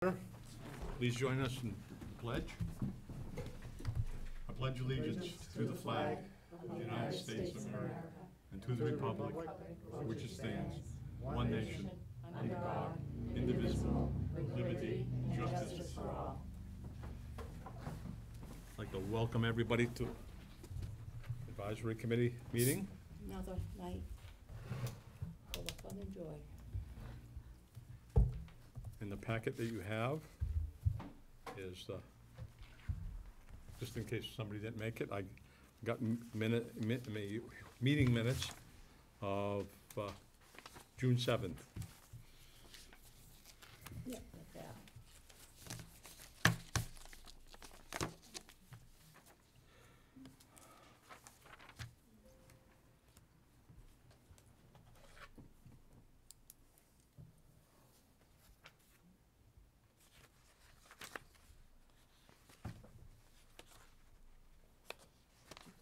Please join us in the pledge. I pledge allegiance to the flag of the United States of America and to the republic for which it stands, one nation, under God, indivisible, with liberty and justice for all. I'd like to welcome everybody to Advisory Committee meeting. Another night full of fun and joy. In the packet that you have is, just in case somebody didn't make it, I got meeting minutes of June 7th. Yeah, like that.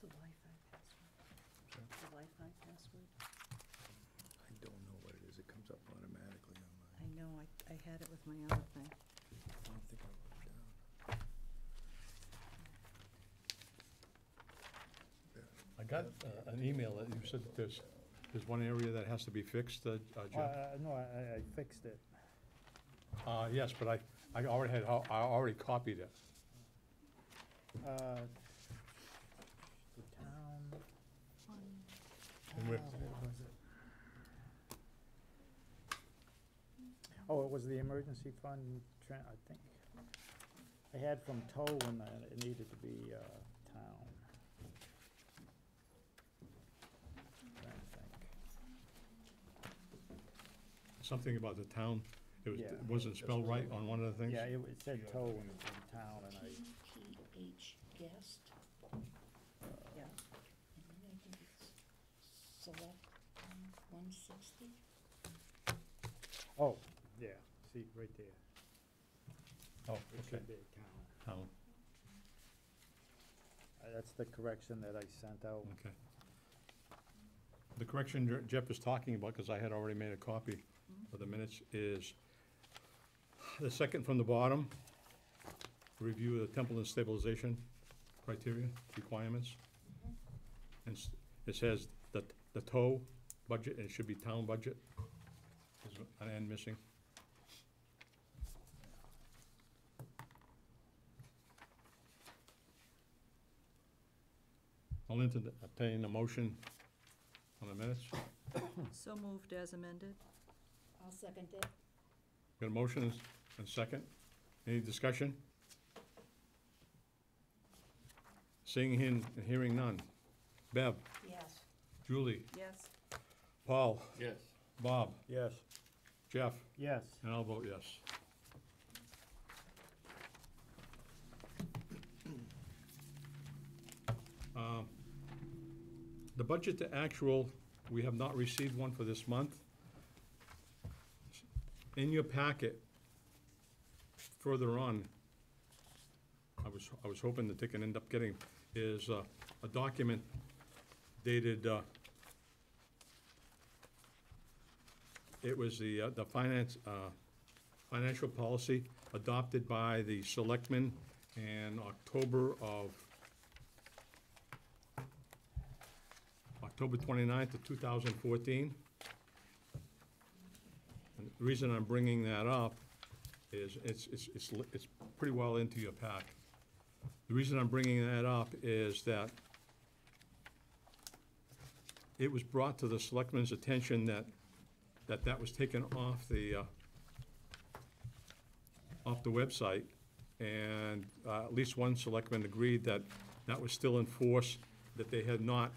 The Wi-Fi password. The Wi-Fi password. I don't know what it is. It comes up automatically on my, I know, I had it with my other thing. I don't think I wrote it down. I got an email that you said that there's one area that has to be fixed, Jeff. No, I fixed it. Yes, but I already copied it. The town, And we're- what was it? Oh, it was the emergency fund, I think. I had from tow when it needed to be, town. Trying to think. Something about the town, it Yeah. wasn't spelled right on one of the things? Yeah, it said tow in town, and I, TH guest. Yeah. And then I think it's select 160. oh, yeah, see, right there. Oh, It okay, should be town. town, That's the correction that I sent out. okay. The correction Jeff is talking about, because I had already made a copy of the minutes, is the second from the bottom, review of the Templeton stabilization criteria, requirements. And it says that the tow budget, and it should be town budget, there's an N missing. I'll entertain a motion on the minutes. So moved as amended. I'll second it. Got a motion and second. Any discussion? Seeing and hearing none. Bev, Yes. Julie, Yes. Paul, Yes. Bob, Yes. Jeff, Yes. and I'll vote yes. The budget to actual, we have not received one for this month. In your packet, further on, I was hoping that they can end up getting, is a document dated, it was the financial policy adopted by the selectmen in October 29th of 2014. And the reason I'm bringing that up is it's pretty well into your pack. The reason I'm bringing that up is that it was brought to the selectmen's attention that was taken off the website, and at least one selectman agreed that that was still in force, that they had not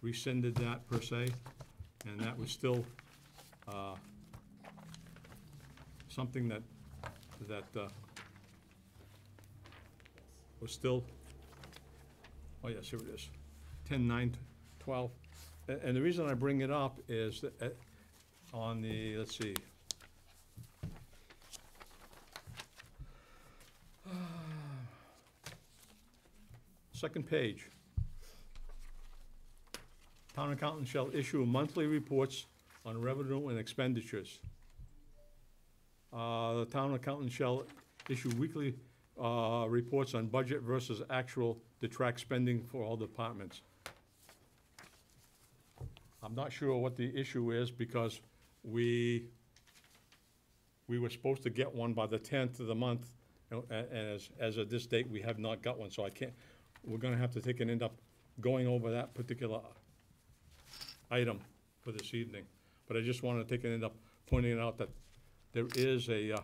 rescinded that per se, and that was still something that was still, oh yes, here it is, 10/9/12. And the reason I bring it up is that on the, let's see, second page. Town accountant shall issue monthly reports on revenue and expenditures. The town accountant shall issue weekly reports on budget versus actual to track spending for all departments. I'm not sure what the issue is because we were supposed to get one by the 10th of the month, and as of this date, we have not got one, so I can't, we're gonna have to take and end up going over that particular item for this evening. But I just wanna take and end up pointing out that there is a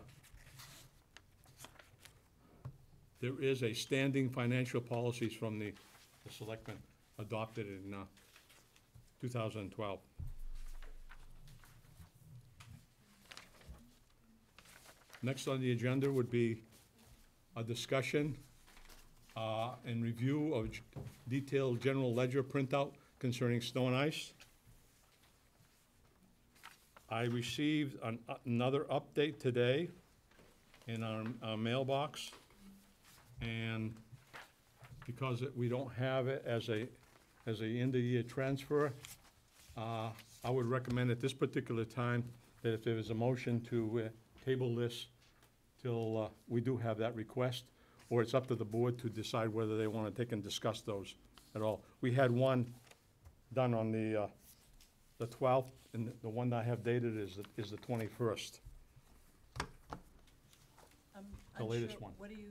standing financial policies from the selectmen adopted in 2012. Next on the agenda would be a discussion and review of detailed general ledger printout concerning snow and ice. I received another update today in our mailbox, and because we don't have it as a end-of-year transfer, I would recommend at this particular time that if there is a motion to table this till we do have that request, or it's up to the board to decide whether they want to take and discuss those at all. We had one done on the 12th, and the one that I have dated is the 21st. The latest one. What do you,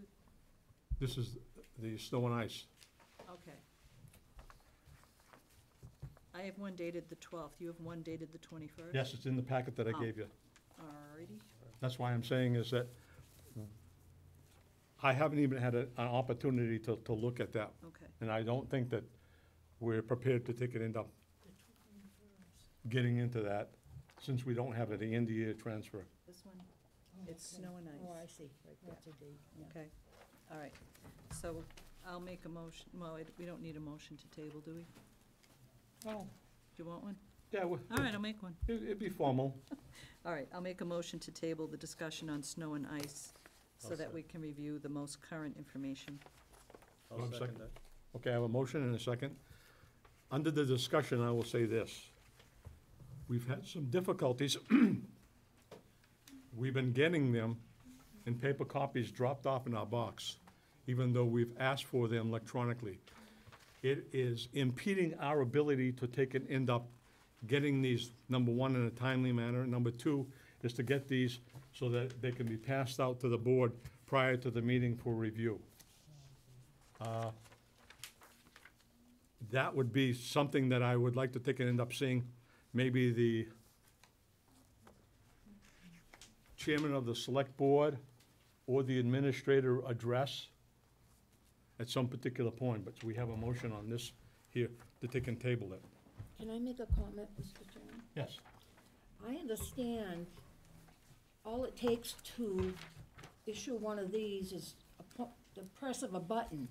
This is the snow and ice. okay. I have one dated the 12th, you have one dated the 21st? Yes, it's in the packet that I Oh. gave you. Alrighty, That's why I'm saying is that I haven't even had an opportunity to look at that. okay. And I don't think that we're prepared to take it into getting into that, since we don't have it, the end-of-year transfer. This one, it's snow and Oh, I ice, see, right, that's a date, yeah. okay. All right, so I'll make a motion, well, we don't need a motion to table, do we? Oh. Do you want one? Yeah, All right, I'll make one. it'd be formal. All right, I'll make a motion to table the discussion on snow and ice so I'll that we can review the most current information. I'll second that. Okay, I have a motion and a second. Under the discussion, I will say this. We've had some difficulties. We've been getting them in paper copies dropped off in our box, even though we've asked for them electronically. It is impeding our ability to take and end up getting these, number one, in a timely manner. Number two is to get these so that they can be passed out to the board prior to the meeting for review. That would be something that I would like to take and end up seeing, maybe the chairman of the select board or the administrator address at some particular point, but we have a motion on this here to take and table it. Can I make a comment, Mr. Chairman? Yes. I understand all it takes to issue one of these is the press of a button.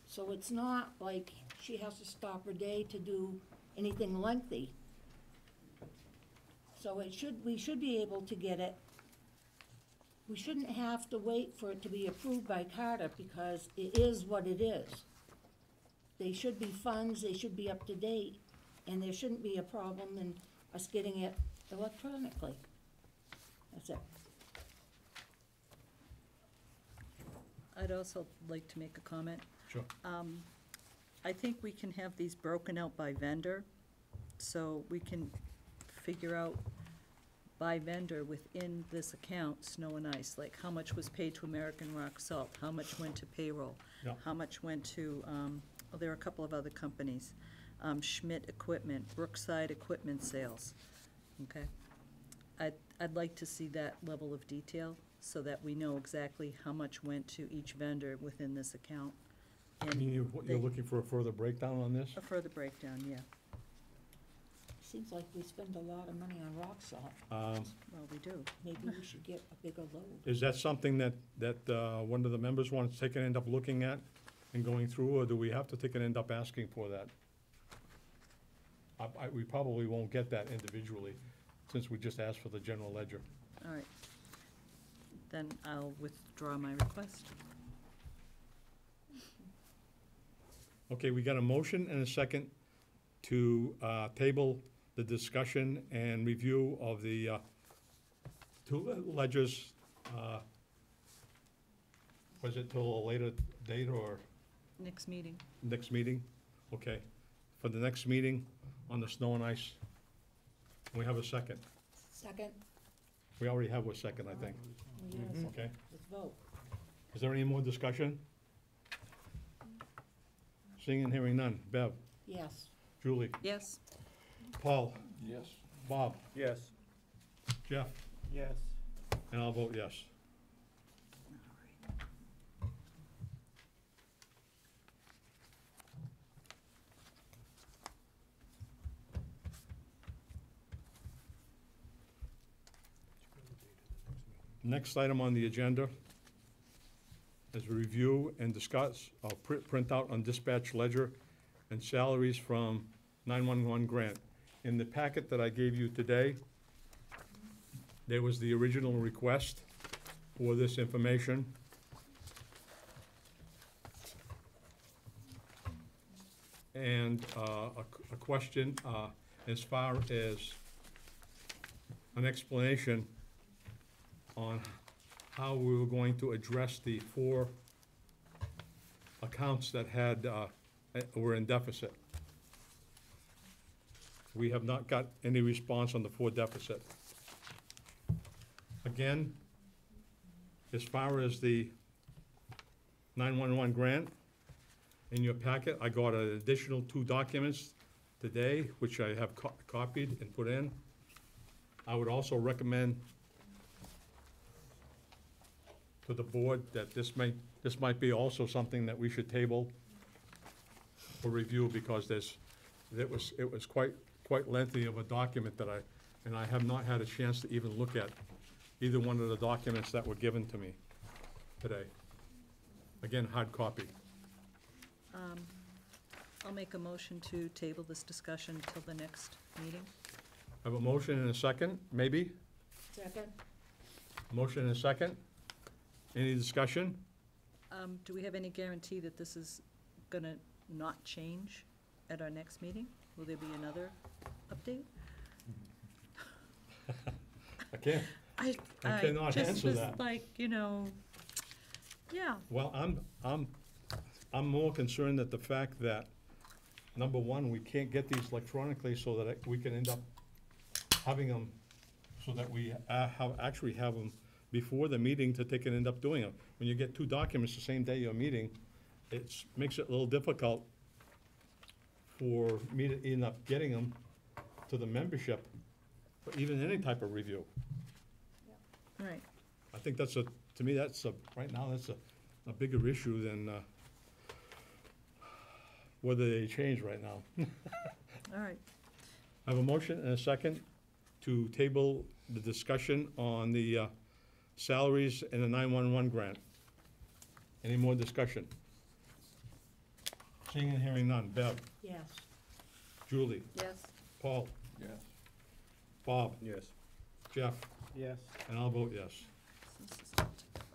So it's not like she has to stop her day to do anything lengthy. So we should be able to get it. We shouldn't have to wait for it to be approved by Carter because it is what it is. They should be funds, they should be up to date, and there shouldn't be a problem in us getting it electronically. That's it. I'd also like to make a comment. Sure. I think we can have these broken out by vendor, so we can figure out by vendor within this account, snow and ice, like how much was paid to American Rock Salt, how much went to payroll, Yeah. how much went to, there are a couple of other companies, Schmidt Equipment, Brookside Equipment Sales, okay? I'd like to see that level of detail, so that we know exactly how much went to each vendor within this account. I mean, And you're looking for a further breakdown on this? a further breakdown, yeah. Seems like we spend a lot of money on rock salt. Well, we do. Maybe we should get a bigger load. Is that something that one of the members wants to take and end up looking at and going through, or do we have to take and end up asking for that? We probably won't get that individually, since we just asked for the general ledger. All right. Then I'll withdraw my request. Okay, we got a motion and a second to table the discussion and review of the two ledgers Was it till a later date or Next meeting. next meeting? Okay. For the next meeting on the snow and ice, we have a second. Second? We already have a second, I think. Yes, Okay. let's vote. Is there any more discussion? Seeing and hearing none. Bev? Yes. Julie? Yes? Paul? Yes. Bob? Yes. Jeff? Yes. And I'll vote yes. Next item on the agenda is review and discuss printout on dispatch ledger and salaries from 911 grant. In the packet that I gave you today, there was the original request for this information. And a question as far as an explanation on how we were going to address the 4 accounts that were in deficit. We have not got any response on the 4 deficit. Again, as far as the 911 grant, in your packet, I got an additional 2 documents today, which I have copied and put in. I would also recommend to the board that this might be also something that we should table for review, because it was quite lengthy of a document that I have not had a chance to even look at either one of the documents that were given to me today. Again, hard copy. I'll make a motion to table this discussion until the next meeting. I have a motion and a second, maybe? Second? Motion and a second. Any discussion? Do we have any guarantee that this is gonna not change at our next meeting? Will there be another update? I can't. I cannot just answer was that. like, yeah, Well, I'm more concerned at the fact that, number one, we can't get these electronically so that we can end up having them, so that we actually have them before the meeting to take and end up doing them. When you get 2 documents the same day you're meeting, it makes it a little difficult for me to end up getting them to the membership, for even any type of review. right. I think to me, right now, that's a bigger issue than whether they change right now. All right. I have a motion and a second to table the discussion on the salaries and the 911 grant. Any more discussion? Seeing and hearing none. Bev? Yes. Julie? Yes. Paul? Yes. Bob? Yes. Jeff? Yes. And I'll vote yes. This is not together.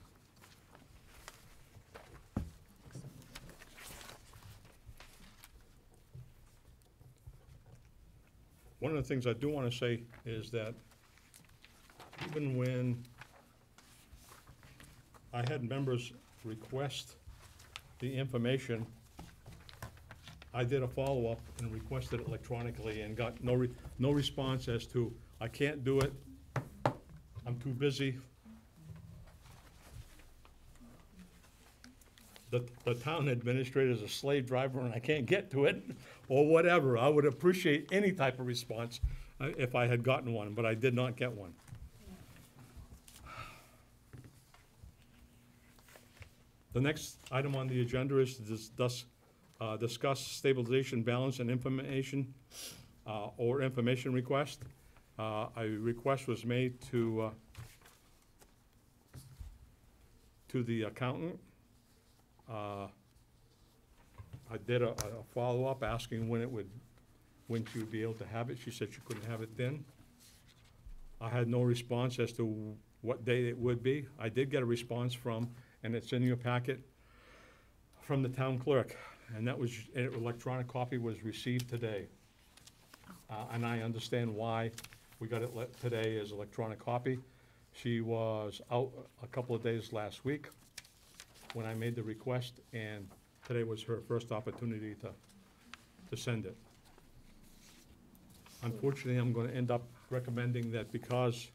One of the things I do want to say is that even when I had members request the information, I did a follow-up and requested it electronically and got no response as to, I can't do it, I'm too busy. The town administrator is a slave driver and I can't get to it, or whatever. I would appreciate any type of response if I had gotten one, but I did not get one. The next item on the agenda is to discuss stabilization balance and information, or information request. A request was made to the accountant. I did a follow-up asking when she would be able to have it. She said she couldn't have it then. I had no response as to what day it would be. I did get a response from, and it's in your packet, from the town clerk, and that was, an electronic copy was received today. And I understand why we got it today as electronic copy. She was out a couple of days last week when I made the request, and today was her first opportunity to send it. Unfortunately, I'm gonna end up recommending that because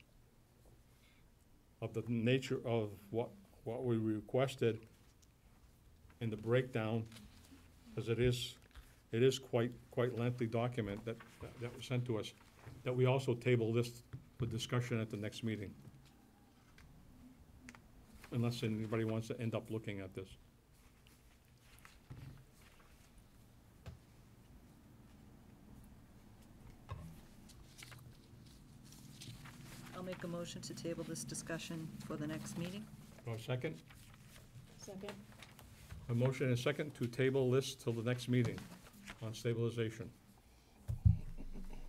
of the nature of what we requested in the breakdown, because it is quite lengthy document that was sent to us, that we also table this for discussion at the next meeting. Unless anybody wants to end up looking at this. I'll make a motion to table this discussion for the next meeting. Do I have a second? Second? A motion and a second to table this till the next meeting on stabilization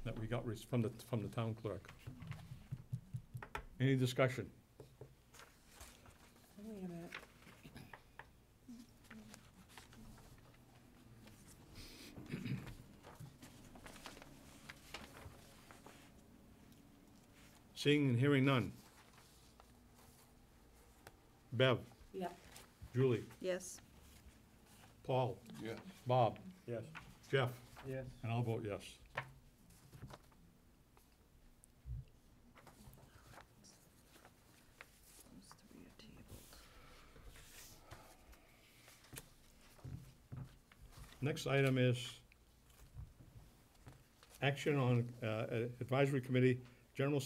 that we got from the town clerk. Any discussion? Wait a minute. Seeing and hearing none. Bev, Yep. Julie, Yes? Paul, Yes. Bob, Yes. Jeff, Yes. and I'll vote yes. Those three are tabled. Next item is action on advisory committee, General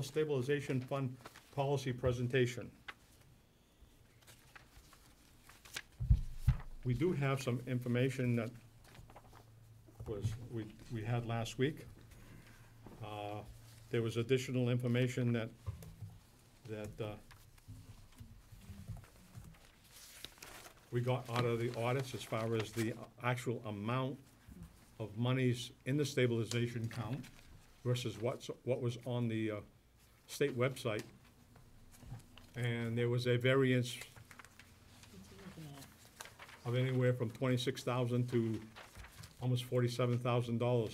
Stabilization Fund policy presentation. We do have some information that we had last week. There was additional information that we got out of the audits as far as the actual amount of monies in the stabilization count versus what was on the state website. And there was a variance What's he looking at? of anywhere from $26,000 to almost $47,000.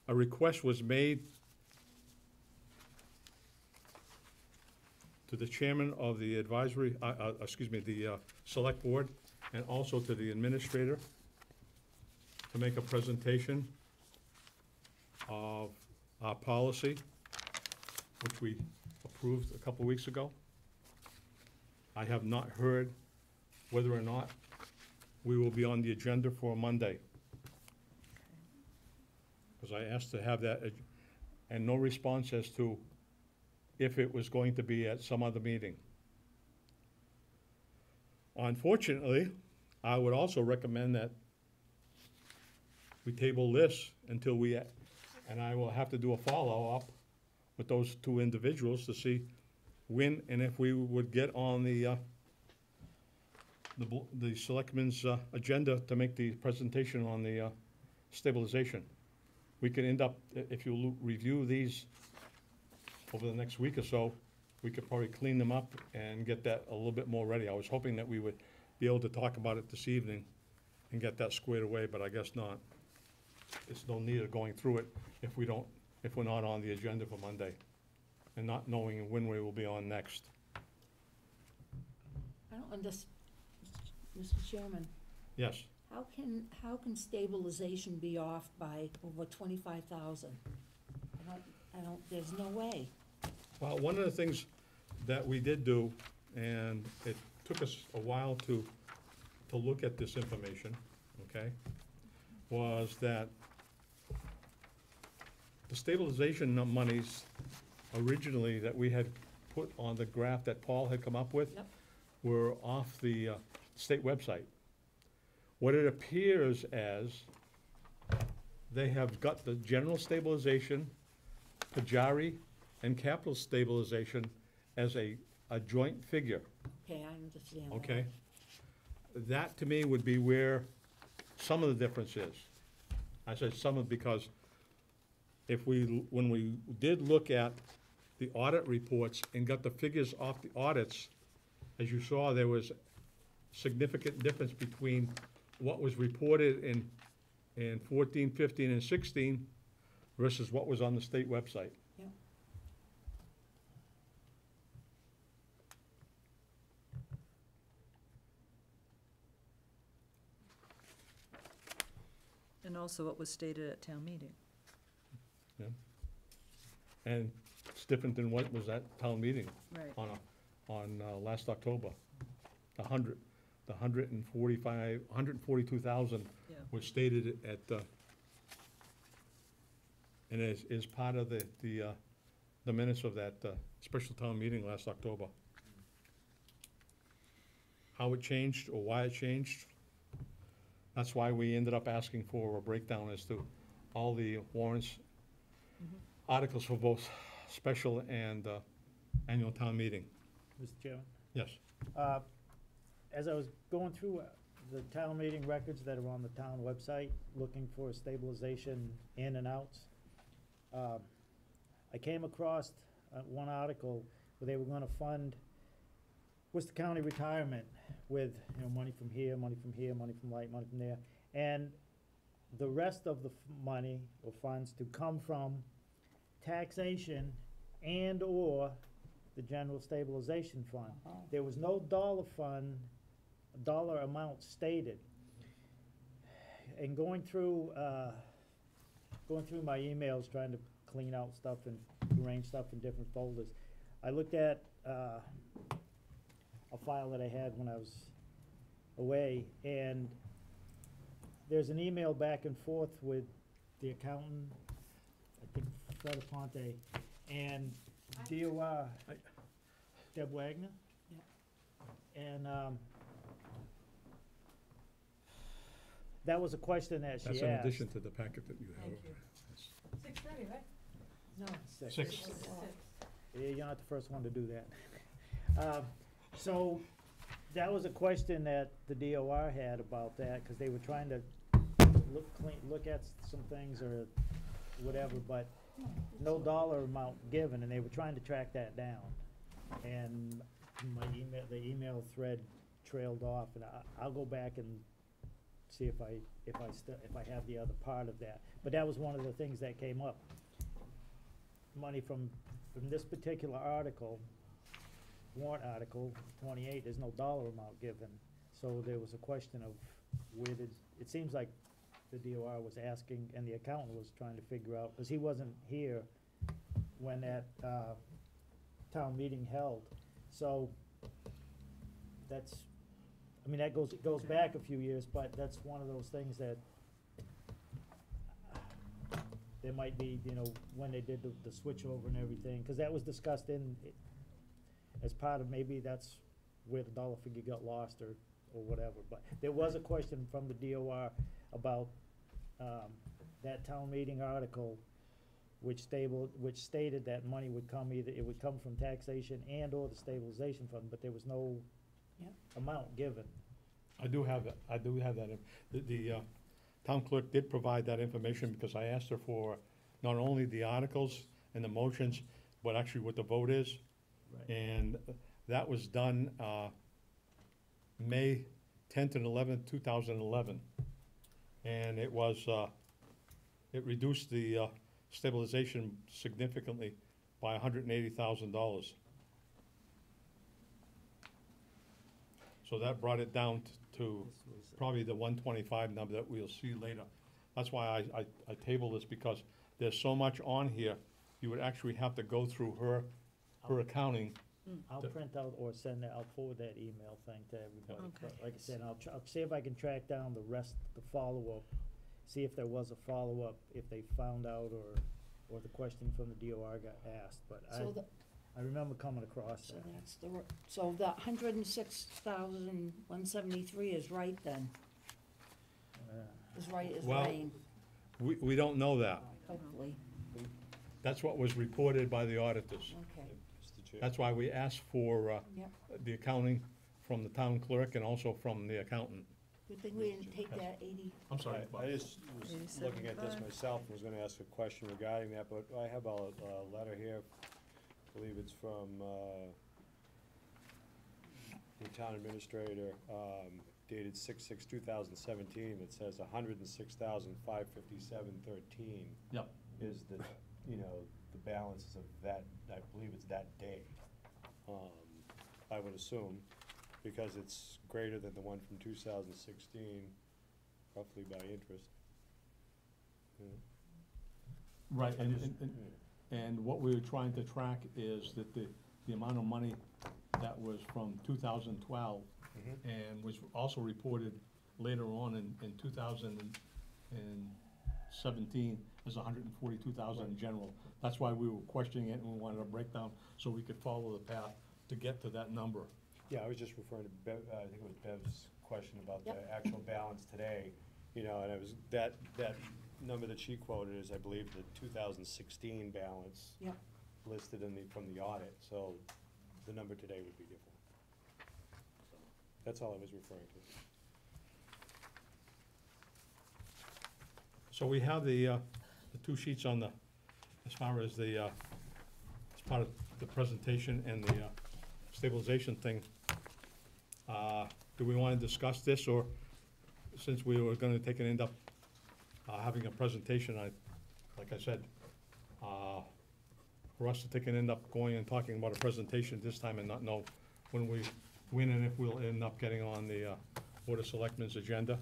A request was made to the chairman of the advisory, the select board, and also to the administrator to make a presentation of our policy, which we approved a couple weeks ago. I have not heard whether or not we will be on the agenda for Monday. Because I asked to have that, and no response as to if it was going to be at some other meeting. Unfortunately, I would also recommend that we table this until and I will have to do a follow-up with those two individuals to see when and if we would get on the selectmen's agenda to make the presentation on the stabilization. We could end up, if you review these over the next week or so, we could probably clean them up and get that a little bit more ready. I was hoping that we would be able to talk about it this evening and get that squared away, but I guess not. There's no need of going through it if we're not on the agenda for Monday and not knowing when we will be on next. I don't understand, Mr. Chairman, Yes, how can stabilization be off by over 25,000? There's no way. well, one of the things that we did do, and it took us a while to look at this information, okay, was that the stabilization monies originally that we had put on the graph that Paul had come up with Yep. were off the state website. What it appears as, they have got the general stabilization, Pajari, and capital stabilization as a joint figure, Okay, I understand that. okay? That, to me, would be where some of the difference is. I said some of, because when we did look at the audit reports and got the figures off the audits, as you saw, there was significant difference between what was reported in 14, 15, and 16 versus what was on the state website. Yeah. And also what was stated at town meeting. And it's different than what was at town meeting Right. on last October. The 142,000 Yeah. was stated at, and is part of the minutes of that special town meeting last October. How it changed or why it changed, that's why we ended up asking for a breakdown as to all the warrants, articles for both special and annual town meeting. Mr. Chairman? Yes. As I was going through the town meeting records that are on the town website, looking for stabilization in and outs, I came across one article where they were gonna fund Worcester County retirement with, money from here, money from here, money from light, money from there, and the rest of the money or funds to come from taxation and/or the General Stabilization Fund. Oh. There was no dollar amount stated. And going through my emails, trying to clean out stuff and arrange stuff in different folders, I looked at a file that I had when I was away, and there's an email back and forth with the accountant, I think Fred Aponte, and DOR, Deb Wagner? And, that was a question that she asked. That's in addition to the packet that you have. Thank you. 6:30, right? No. Six. Yeah, you're not the first one to do that. So, that was a question that the DOR had about that, because they were trying to look at some things or whatever, but no dollar amount given, and they were trying to track that down. And the email thread trailed off, and I'll go back and see if I have the other part of that. But that was one of the things that came up. Money from this particular article, warrant article 28, there's no dollar amount given. So there was a question of it seems like the DOR was asking, and the accountant was trying to figure out, because he wasn't here when that town meeting held. So that goes back a few years, but that's one of those things that there might be, when they did the switch over and everything, because that was discussed as part of, maybe that's where the dollar figure got lost or whatever. But there was a question from the DOR about that town meeting article, which stated that money would come it would come from taxation and/or the stabilization fund, but there was no amount given. I do have that. The town clerk did provide that information, because I asked her for not only the articles and the motions, but actually what the vote is. Right. And that was done May 10th and 11th, 2011. And it was, it reduced the stabilization significantly by $180,000. So that brought it down to probably the 125 number that we'll see later. That's why I table this, because there's so much on here, you would actually have to go through her accounting. I'll print out or I'll forward that email thing to everybody. Okay. But like I said, I'll see if I can track down the rest, the follow-up, see if there was a follow-up, if they found out, or the question from the DOR got asked, but I remember coming across So that. that's so the 106,173 is right then, is right as Well, rain, We don't know that. hopefully, That's what was reported by the auditors. okay, Mr. Chair. That's why we asked for yep. the accounting from the town clerk and also from the accountant. Good thing we didn't take that 80, I'm sorry. I just was looking at this 87.5. myself and was gonna ask a question regarding that, but I have a letter here, I believe it's from the town administrator, dated 6/6/2017, that says 106,557.13 Yep. is the, you know, the balances of that, I believe it's that day. I would assume, because it's greater than the one from 2016, roughly by interest. Right, and what we were trying to track is that the amount of money that was from 2012 and was also reported later on in 2017 as 142,000 in general. That's why we were questioning it, and we wanted a breakdown so we could follow the path to get to that number. Yeah, I was just referring to Bev, I think it was Bev's question about the Yep. actual balance today, you know, and it was, that number that she quoted is, I believe, the 2016 balance Yep. listed in from the audit, so the number today would be different. So, that's all I was referring to. So we have the two sheets on the, as far as the, as part of the presentation and the stabilization thing. Do we want to discuss this, or since we were gonna take and end up having a presentation, like I said, for us to take and end up going and talking about a presentation this time and not know when and if we'll end up getting on the Board of Selectmen's agenda,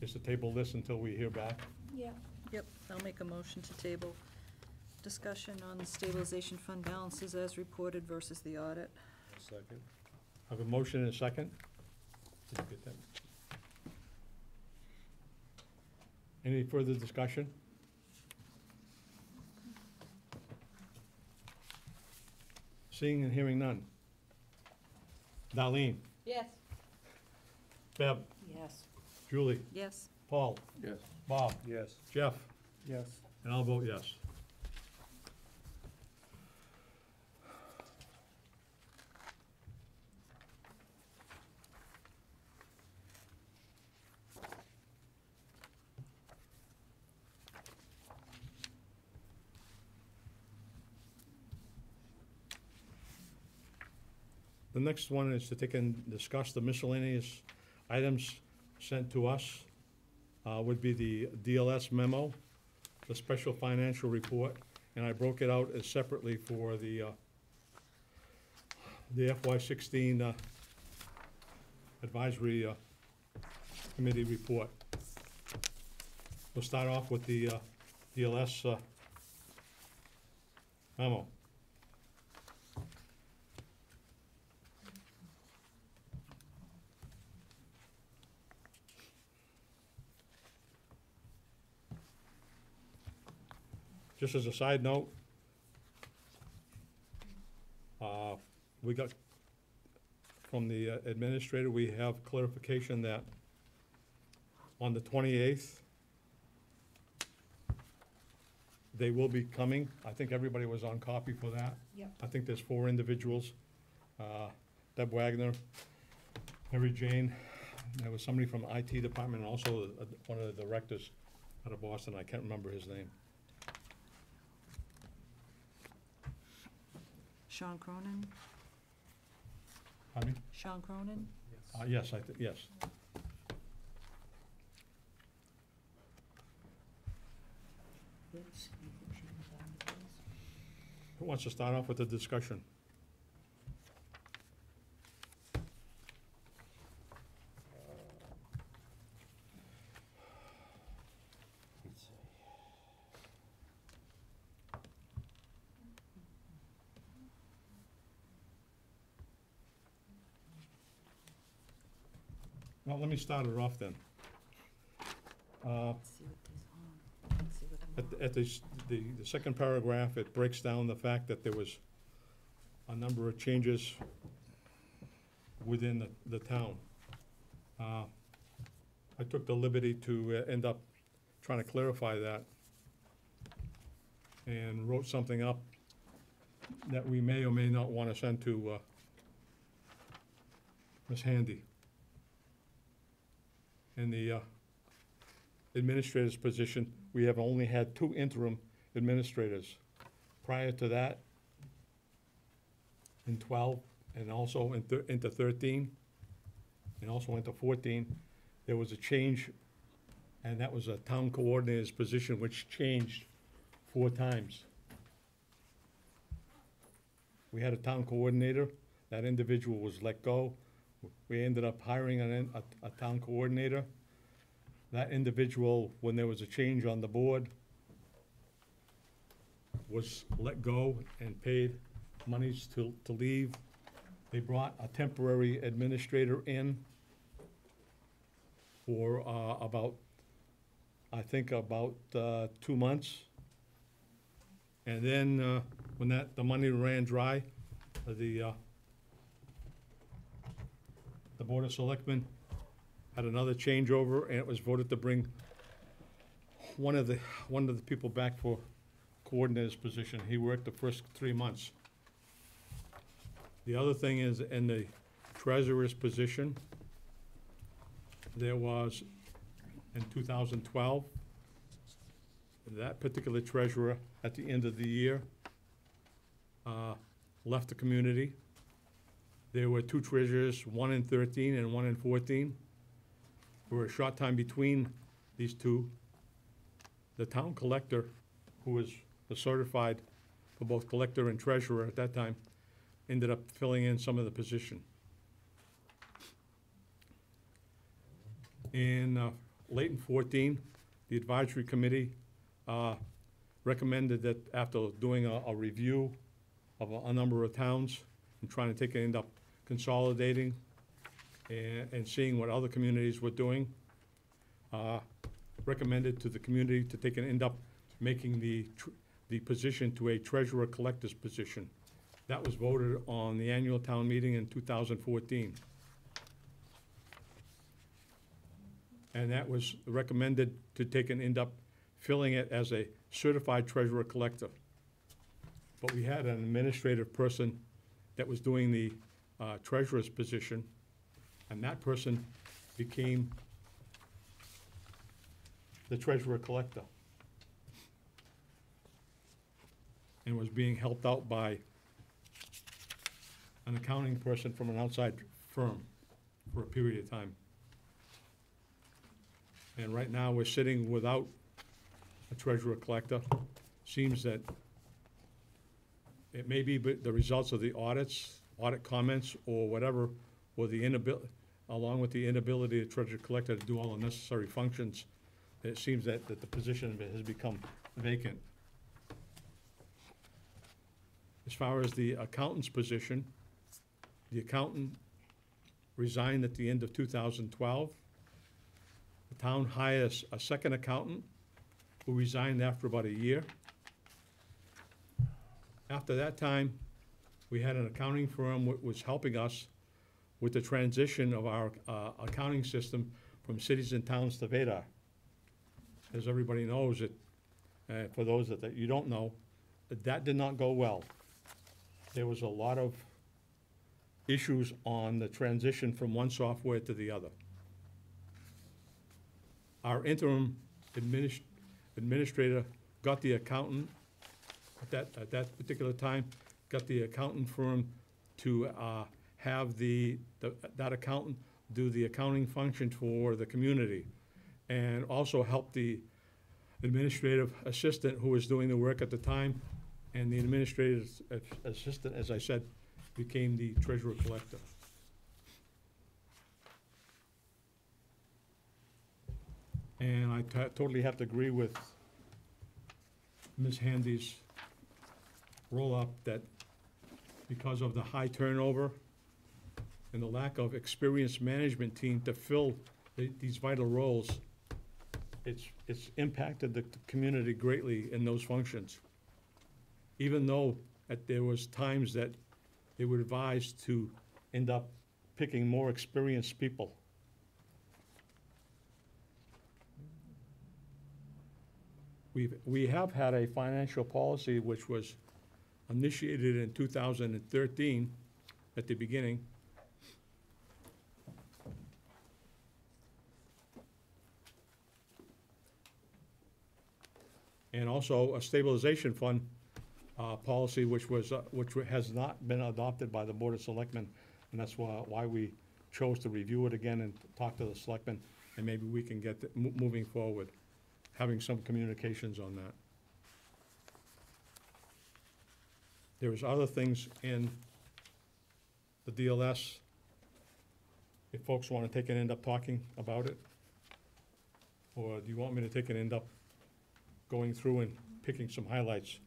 is to table this until we hear back. Yeah. Yep, I'll make a motion to table discussion on the stabilization fund balances as reported versus the audit. Second. Have a motion and a second? Did you get that? Any further discussion? Seeing and hearing none. Darlene, Yes. Bev, Yes. Julie, Yes, Paul, Yes. Bob, Yes. Jeff, Yes. and I'll vote yes. The next one is to take and discuss the miscellaneous items sent to us, would be the DLS memo, the special financial report, and I broke it out as separately for the FY16 advisory committee report. We'll start off with the DLS memo. Just as a side note, we got from the administrator, we have clarification that on the 28th, they will be coming. I think everybody was on copy for that. Yep. I think there's 4 individuals, Deb Wagner, Mary Jane, there was somebody from IT department, and also one of the directors out of Boston, I can't remember his name. Sean Cronin, Pardon me? Sean Cronin? Yes, yes. Who wants to start off with the discussion? Let's see. Well, let me start it off then. Let's see what these are. Let's see what I'm on. At the second paragraph, it breaks down the fact that there was a number of changes within the town. I took the liberty to end up trying to clarify that and wrote something up that we may or may not want to send to Ms. Handy. In the administrator's position, we have only had 2 interim administrators. Prior to that, in 12, and also into 13, and also into 14, there was a change, and that was a town coordinator's position, which changed 4 times. We had a town coordinator, that individual was let go. We ended up hiring a town coordinator. That individual, when there was a change on the board, was let go and paid monies to leave. They brought a temporary administrator in for about 2 months. And then, when the money ran dry, the Board of Selectmen had another changeover, and it was voted to bring one of the people back for coordinator's position. He worked the first 3 months. The other thing is, in the treasurer's position, there was, in 2012, that particular treasurer, at the end of the year, left the community. There were 2 treasurers, one in 13 and one in 14. For a short time between these two, the town collector, who was certified for both collector and treasurer at that time, ended up filling in some of the position. In late in 14, the advisory committee recommended that after doing a review of a number of towns and trying to end up consolidating and seeing what other communities were doing, recommended to the community to end up making the position to a treasurer-collector's position. That was voted on the annual town meeting in 2014. And that was recommended to end up filling it as a certified treasurer-collector. But we had an administrative person that was doing the treasurer's position, and that person became the treasurer-collector and was being helped out by an accounting person from an outside firm for a period of time. And right now, we're sitting without a treasurer-collector. Seems that it may be the results of the audit comments, or whatever, or the inability, along with the inability of the treasurer-collector to do all the necessary functions. It seems that the position has become vacant. As far as the accountant's position, the accountant resigned at the end of 2012. The town hires a second accountant who resigned after about a year. After that time, we had an accounting firm that was helping us with the transition of our accounting system from cities and towns to Vadar. As everybody knows, for those that you don't know, that did not go well. There was a lot of issues on the transition from one software to the other. Our interim administrator got the accountant at that particular time, got the accountant firm to have that accountant do the accounting function for the community, and also help the administrative assistant who was doing the work at the time, and the administrative assistant, as I said, became the treasurer-collector. And I totally have to agree with Ms. Handy's roll-up that because of the high turnover and the lack of experienced management team to fill these vital roles, it's impacted the community greatly in those functions. Even though there was times that they were advised to end up picking more experienced people. We have had a financial policy which was initiated in 2013 at the beginning. And also a stabilization fund policy which has not been adopted by the Board of Selectmen, and that's why we chose to review it again and talk to the selectmen, and maybe we can get moving forward, having some communications on that. There was other things in the DLS. If folks wanna take and end up talking about it? Or do you want me to take and end up going through and picking some highlights?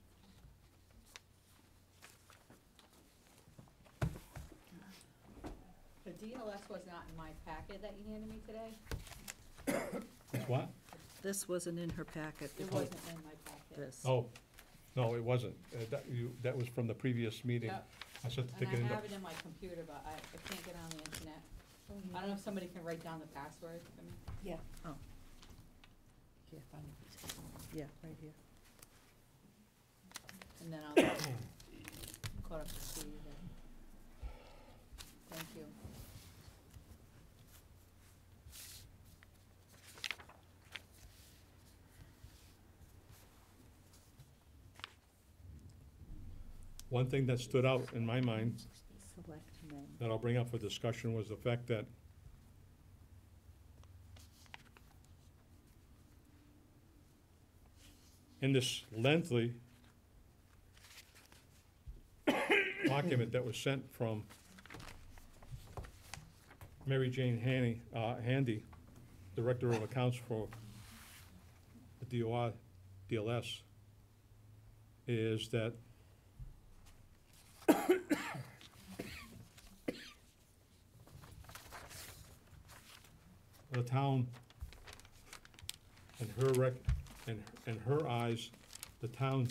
The DLS was not in my packet that you handed me today. It's what? This wasn't in her packet. It wasn't in my packet. This. Oh, no, it wasn't. That was from the previous meeting. Yep. I said to And take I and end up. have it in my computer, but I can't get on the internet. I don't know if somebody can write down the password for me. Yeah. Oh, Here, find it. yeah, right here. And then I'll get caught up to speed. Thank you. One thing that stood out in my mind Select men. that I'll bring up for discussion was the fact that in this lengthy document that was sent from Mary Jane Handy, Director of Accounts for the DLS, is that the town, in her eyes, the town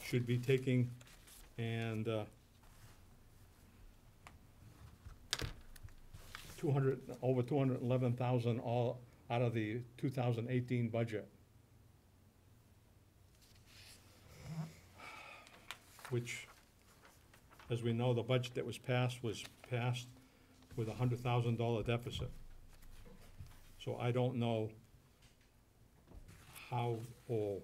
should be taking and over 211,000 all out of the 2018 budget. Which, as we know, the budget that was passed with a $100,000 deficit. So I don't know how or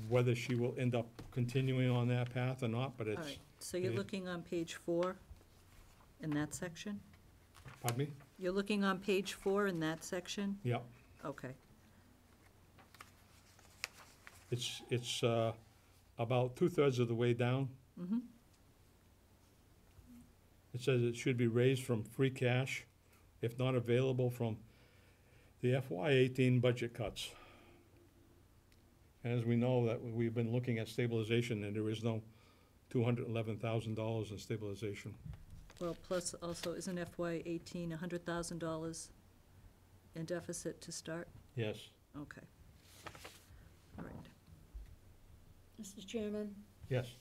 whether she will end up continuing on that path or not, but All it's, right, so you're it- looking on page 4 in that section? pardon me? You're looking on page 4 in that section? Yep. Okay, It's about 2/3 of the way down. mm-hmm, It says it should be raised from free cash, if not available from the FY18 budget cuts. And as we know, that we've been looking at stabilization, and there is no $211,000 in stabilization. well, plus also, isn't FY18 $100,000 in deficit to start? Yes. Okay. All right. Mr. Chairman, Yes.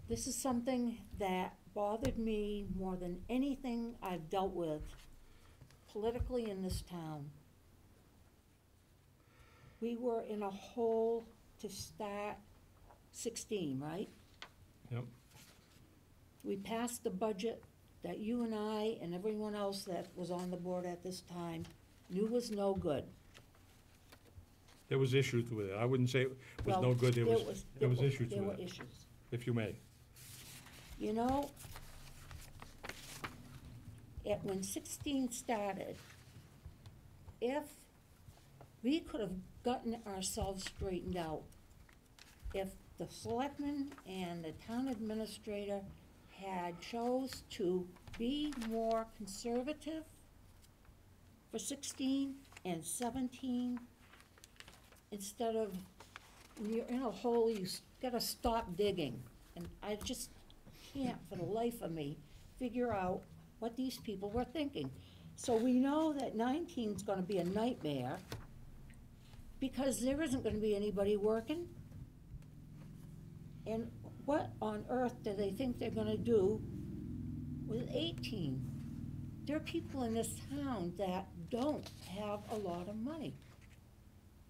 this is something that bothered me more than anything I've dealt with politically in this town. We were in a hole to start 16, right? Yep. We passed the budget that you and I and everyone else that was on the board at this time knew was no good. There was issues with it. I wouldn't say it was Well, no good. There was issues There were with it, issues. if you may. You know, when 16 started, if we could have gotten ourselves straightened out, if the selectman and the town administrator had chose to be more conservative for 16 and 17, instead of, when you're in a hole, you gotta stop digging. And I just can't, for the life of me, figure out what these people were thinking. So we know that 19's gonna be a nightmare, because there isn't gonna be anybody working. And what on earth do they think they're gonna do with 18? There are people in this town that don't have a lot of money.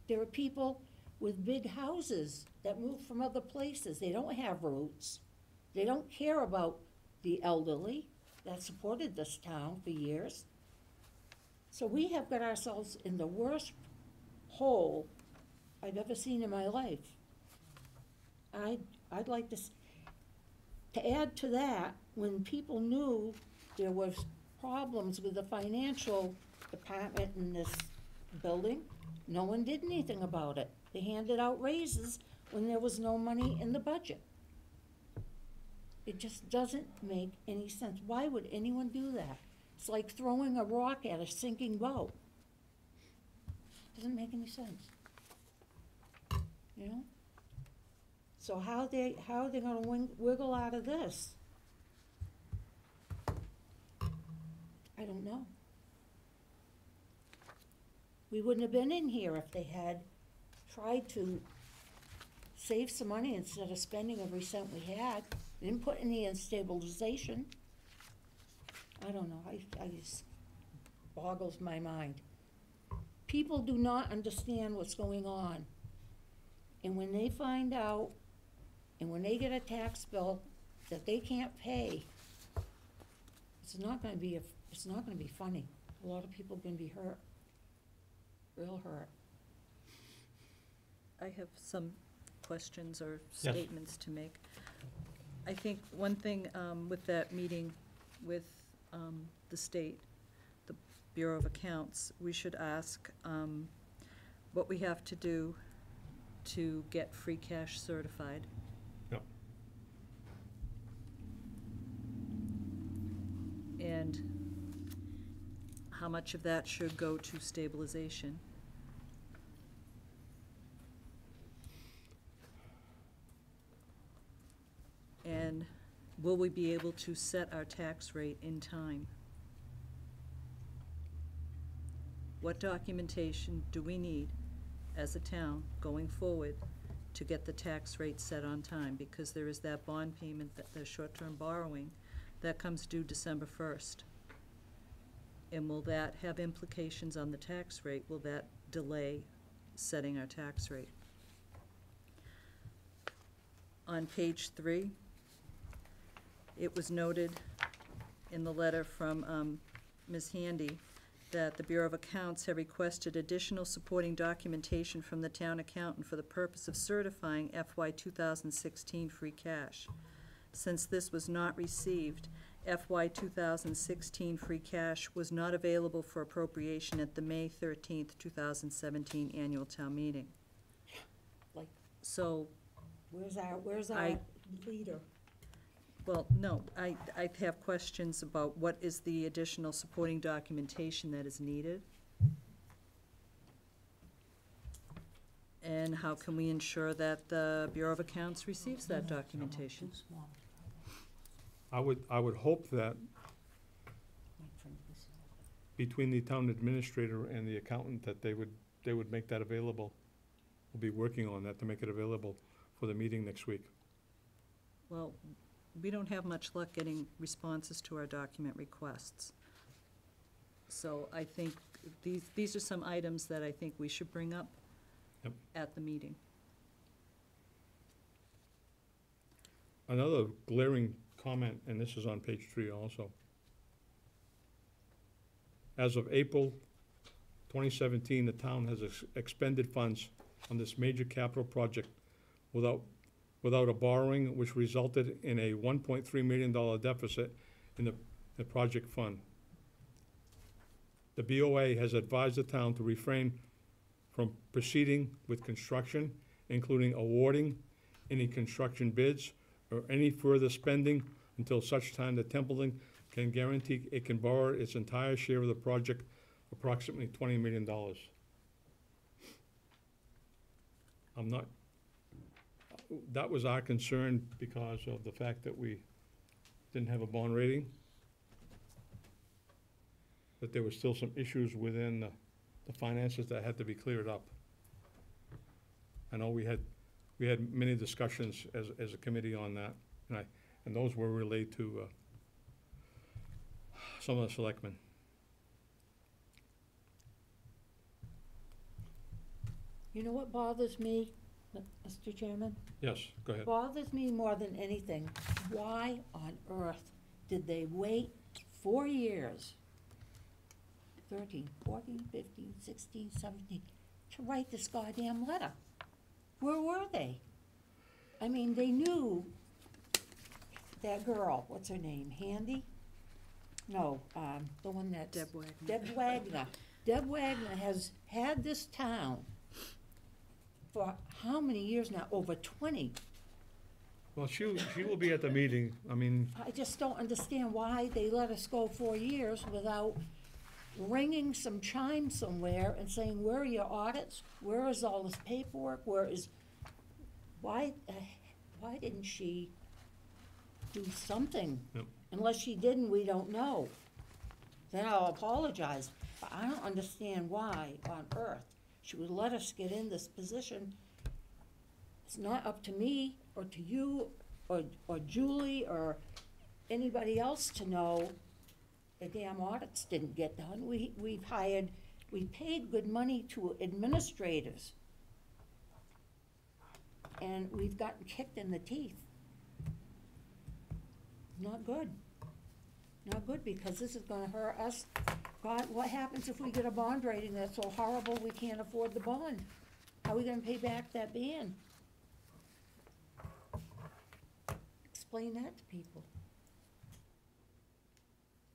There are people with big houses that move from other places. They don't have roots. They don't care about the elderly that supported this town for years. So we have got ourselves in the worst hole I've ever seen in my life. I'd like to add to that, when people knew there was problems with the financial department in this building, no one did anything about it. They handed out raises when there was no money in the budget. It just doesn't make any sense. Why would anyone do that? It's like throwing a rock at a sinking boat. Doesn't make any sense. You know? So how are they gonna wiggle out of this? I don't know. We wouldn't have been in here if they had tried to save some money instead of spending every cent we had. They didn't put any in stabilization. I don't know, I just boggles my mind. People do not understand what's going on. And when they find out, and when they get a tax bill that they can't pay, it's not gonna be funny. A lot of people are gonna be hurt, real hurt. I have some questions or Yes. statements to make. I think one thing with that meeting with the state, the Bureau of Accounts, we should ask what we have to do to get free cash certified. Yep. And how much of that should go to stabilization? And will we be able to set our tax rate in time? What documentation do we need as a town going forward to get the tax rate set on time? Because there is that bond payment, the short-term borrowing, that comes due December 1st. And will that have implications on the tax rate? Will that delay setting our tax rate? On page 3, it was noted in the letter from Ms. Handy that the Bureau of Accounts have requested additional supporting documentation from the town accountant for the purpose of certifying FY 2016 free cash. Since this was not received, FY 2016 free cash was not available for appropriation at the May 13th, 2017 annual town meeting. Like, So, where's our I- leader? well, no, I have questions about what is the additional supporting documentation that is needed? And how can we ensure that the Bureau of Accounts receives that documentation? I would hope that between the town administrator and the accountant, that they would make that available. We'll be working on that to make it available for the meeting next week. Well, we don't have much luck getting responses to our document requests. So I think these are some items that I think we should bring up Yep. at the meeting. Another glaring comment, and this is on page 3 also. As of April 2017, the town has expended funds on this major capital project without a borrowing, which resulted in a $1.3 million deficit in the project fund. The BOA has advised the town to refrain from proceeding with construction, including awarding any construction bids or any further spending until such time that Templeton can guarantee it can borrow its entire share of the project, approximately $20 million. That was our concern because of the fact that we didn't have a bond rating. But there were still some issues within the finances that had to be cleared up. I know we had many discussions as a committee on that, and those were relayed to some of the selectmen. You know what bothers me, Mr. Chairman? Yes, go ahead. Bothers me more than anything, why on earth did they wait 4 years, 13, 14, 15, 16, 17, to write this goddamn letter? Where were they? I mean, they knew that girl, what's her name, Handy? No, the one that's. Deb Wagner. Deb Wagner. Deb Wagner has had this town for how many years now? Over 20. Well, she will be at the meeting, I mean, I just don't understand why they let us go 4 years without ringing some chime somewhere and saying, where are your audits? Where is all this paperwork? Why didn't she do something? Yep. Unless she didn't, we don't know. Then I'll apologize, but I don't understand why on earth she would let us get in this position. It's not up to me or to you or Julie or anybody else to know the damn audits didn't get done. We paid good money to administrators. And we've gotten kicked in the teeth. Not good. Not good, because this is gonna hurt us. God, what happens if we get a bond rating that's so horrible we can't afford the bond? How are we gonna pay back that bond? Explain that to people.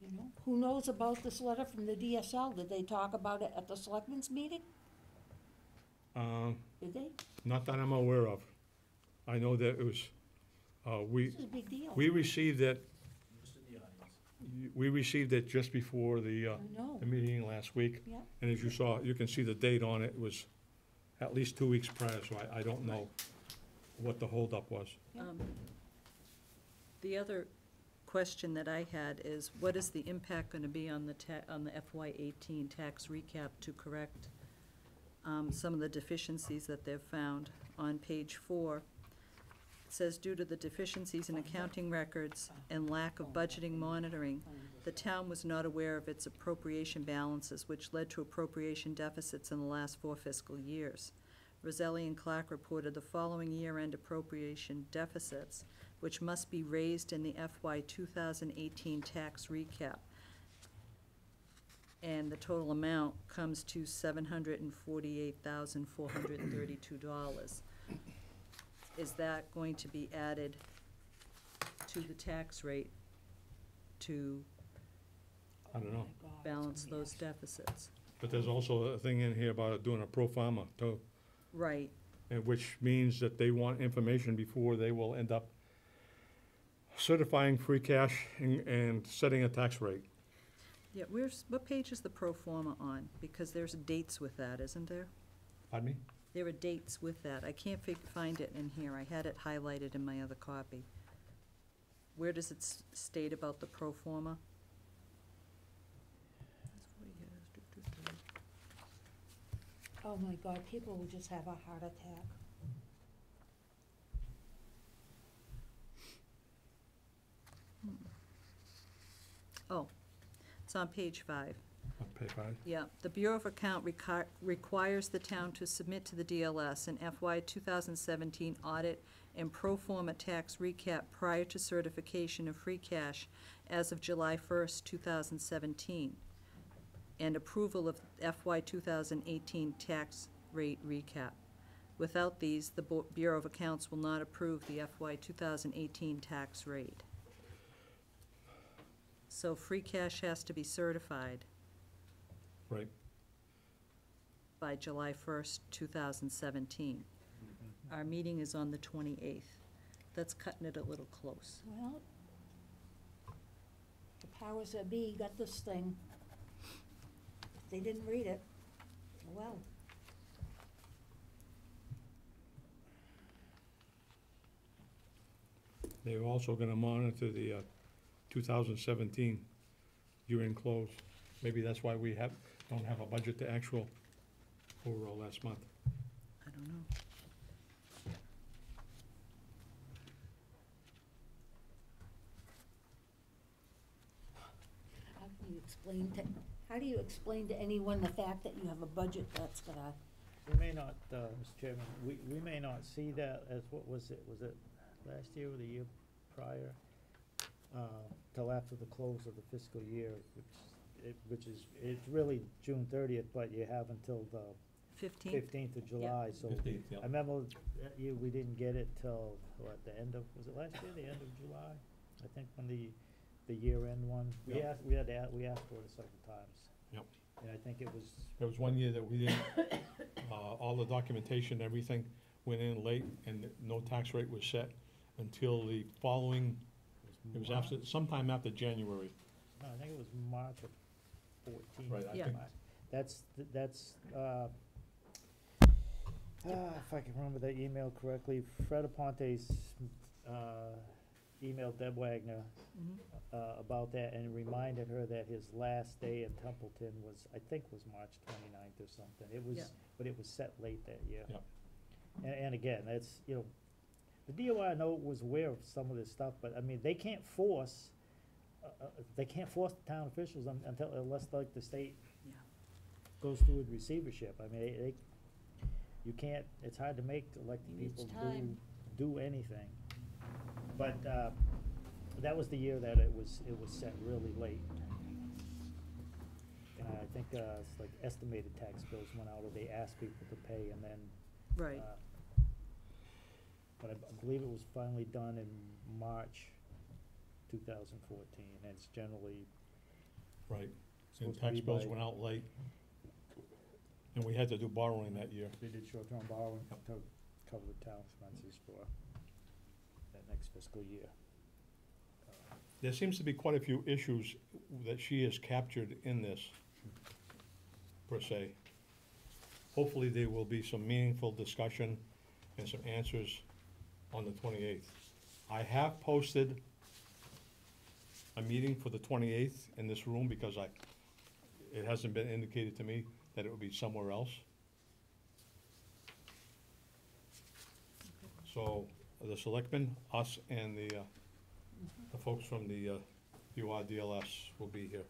You know, who knows about this letter from the DSL? Did they talk about it at the selectmen's meeting? Did they? not that I'm aware of. I know that it was, we, This is a big deal. we received it, we received it just before the I know, meeting last week. yeah. And as you saw, you can see the date on it, it was at least 2 weeks prior, so I don't know what the holdup was. Yeah. The other question that I had is, what is the impact gonna be on the FY18 tax recap to correct some of the deficiencies that they've found? On page 4, it says, due to the deficiencies in accounting records and lack of budgeting monitoring, the town was not aware of its appropriation balances, which led to appropriation deficits in the last 4 fiscal years. Roselli and Clark reported the following year-end appropriation deficits, which must be raised in the FY 2018 tax recap. And the total amount comes to $748,432. Is that going to be added to the tax rate to I don't know. Oh my God, balance it's a those mess. deficits? But there's also a thing in here about doing a pro forma too, Right, and which means that they want information before they will end up certifying free cash and setting a tax rate. yeah, what page is the pro forma on? Because there's dates with that, isn't there? Pardon me? There are dates with that. I can't find it in here. I had it highlighted in my other copy. Where does it state about the pro forma? Oh my God, people will just have a heart attack. Oh, it's on page 5. On page 5? Yeah, the Bureau of Account requires the town to submit to the DLS an FY 2017 audit and pro forma tax recap prior to certification of free cash as of July 1st, 2017, and approval of FY 2018 tax rate recap. Without these, the Bureau of Accounts will not approve the FY 2018 tax rate. So free cash has to be certified Right. by July 1st, 2017. Our meeting is on the 28th. That's cutting it a little close. Well, the powers that be got this thing. If they didn't read it, well. They're also gonna monitor the 2017 year-end close. Maybe that's why we don't have a budget to actual overall last month. I don't know. How do you explain to anyone the fact that you have a budget that's gonna, We may not, Mr. Chairman, we may not see that as, what was it last year or the year prior? Till after the close of the fiscal year, which is, it's really June 30th, but you have until the 15th? 15th of July, so. 15th, yeah. I remember that year, we didn't get it till, what, the end of, was it last year, the end of July? I think when the year-end one, we Yep. asked for it several times. Yep. And I think it was, There was one year that we didn't, all the documentation, everything went in late and no tax rate was set. until the following, it was after, sometime after January. No, I think it was March of 14. Right, I Yeah. think, That's, if I can remember that email correctly, Fred Aponte's, emailed Deb Wagner, Mhm. about that and reminded her that his last day in Templeton was, I think was March 29th or something. It was, Yeah. but it was set late that year. Yeah. And again, that's, the DOI, I know, was aware of some of this stuff, but I mean, they can't force, the town officials until, unless like the state Yeah. goes through with receivership. I mean, you can't, it's hard to make elected Needs people time. do anything. But, that was the year that it was set really late. And I think, it's like estimated tax bills went out, or they asked people to pay, and then, Right. but I believe it was finally done in March 2014, and it's generally right, and supposed to tax be bills by- went out late, and we had to do borrowing that year. They did short-term borrowing Yep. to cover the town expenses for that next fiscal year. There seems to be quite a few issues that she has captured in this, per se. Hopefully, there will be some meaningful discussion and some answers on the 28th. I have posted a meeting for the 28th in this room because it hasn't been indicated to me that it would be somewhere else. So, the selectmen, us, and the folks from the URDLS will be here.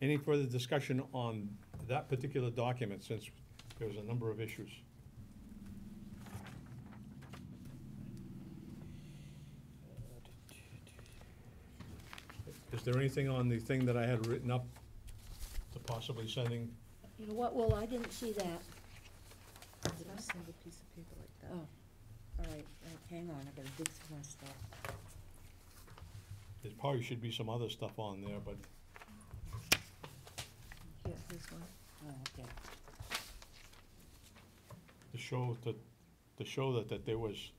Any further discussion on that particular document, since there was a number of issues? Is there anything on the thing that I had written up to possibly sending? You know what, Will, I didn't see that. Is it a single piece of paper like that? Oh, all right, hang on, I gotta dig through my stuff. There probably should be some other stuff on there, but Yeah, here's one. Oh, okay. to show that there was,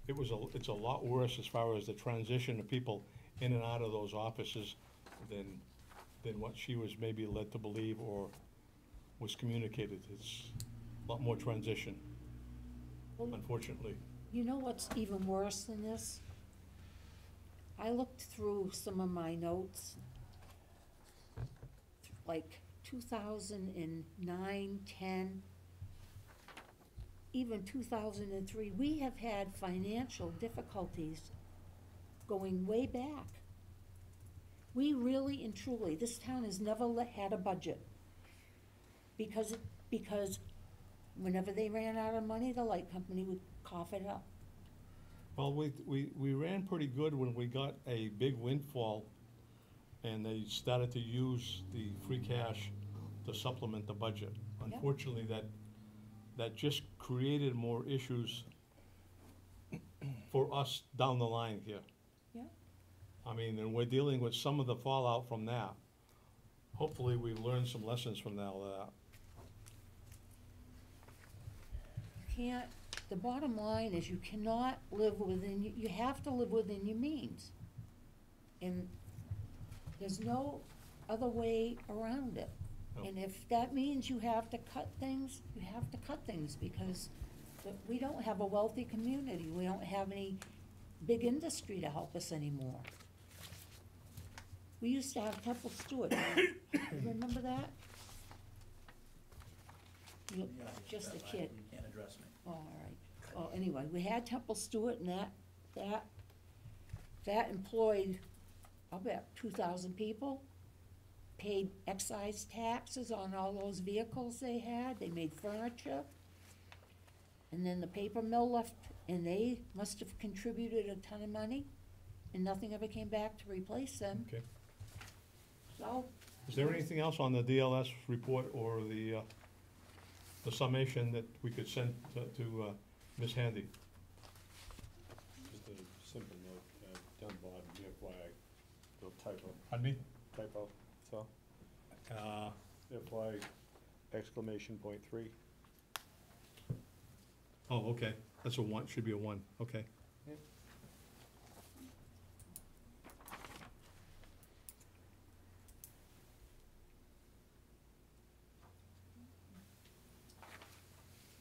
it's a lot worse as far as the transition of people in and out of those offices than what she was maybe led to believe or was communicated. It's a lot more transition, Well, unfortunately. you know what's even worse than this? I looked through some of my notes, like 2009, 10, even 2003. We have had financial difficulties going way back. We really and truly, this town has never had a budget. Because whenever they ran out of money, the light company would cough it up. Well, we ran pretty good when we got a big windfall and they started to use the free cash to supplement the budget. Yep. Unfortunately, that just created more issues for us down the line here. Yeah. I mean, and we're dealing with some of the fallout from that. Hopefully, we've learned some lessons from all of that. The bottom line is you cannot live within, you have to live within your means. And there's no other way around it. No. And if that means you have to cut things, you have to cut things, because we don't have a wealthy community. We don't have any big industry to help us anymore. We used to have Temple Stewart. Remember that? You're just a kid. You can't address me. Oh, all right. Well, anyway, we had Temple Stewart, and that employed, I'll bet, 2,000 people, paid excise taxes on all those vehicles they had, they made furniture. And then the paper mill left, and they must have contributed a ton of money, and nothing ever came back to replace them. Okay. So, Is there anything else on the DLS report or the summation that we could send to Ms. Handy? Just a simple note, down the bottom, FY, little Pardon me? typo, so, FY exclamation point 3. Oh, okay. That's a one, should be a one, okay. Yep.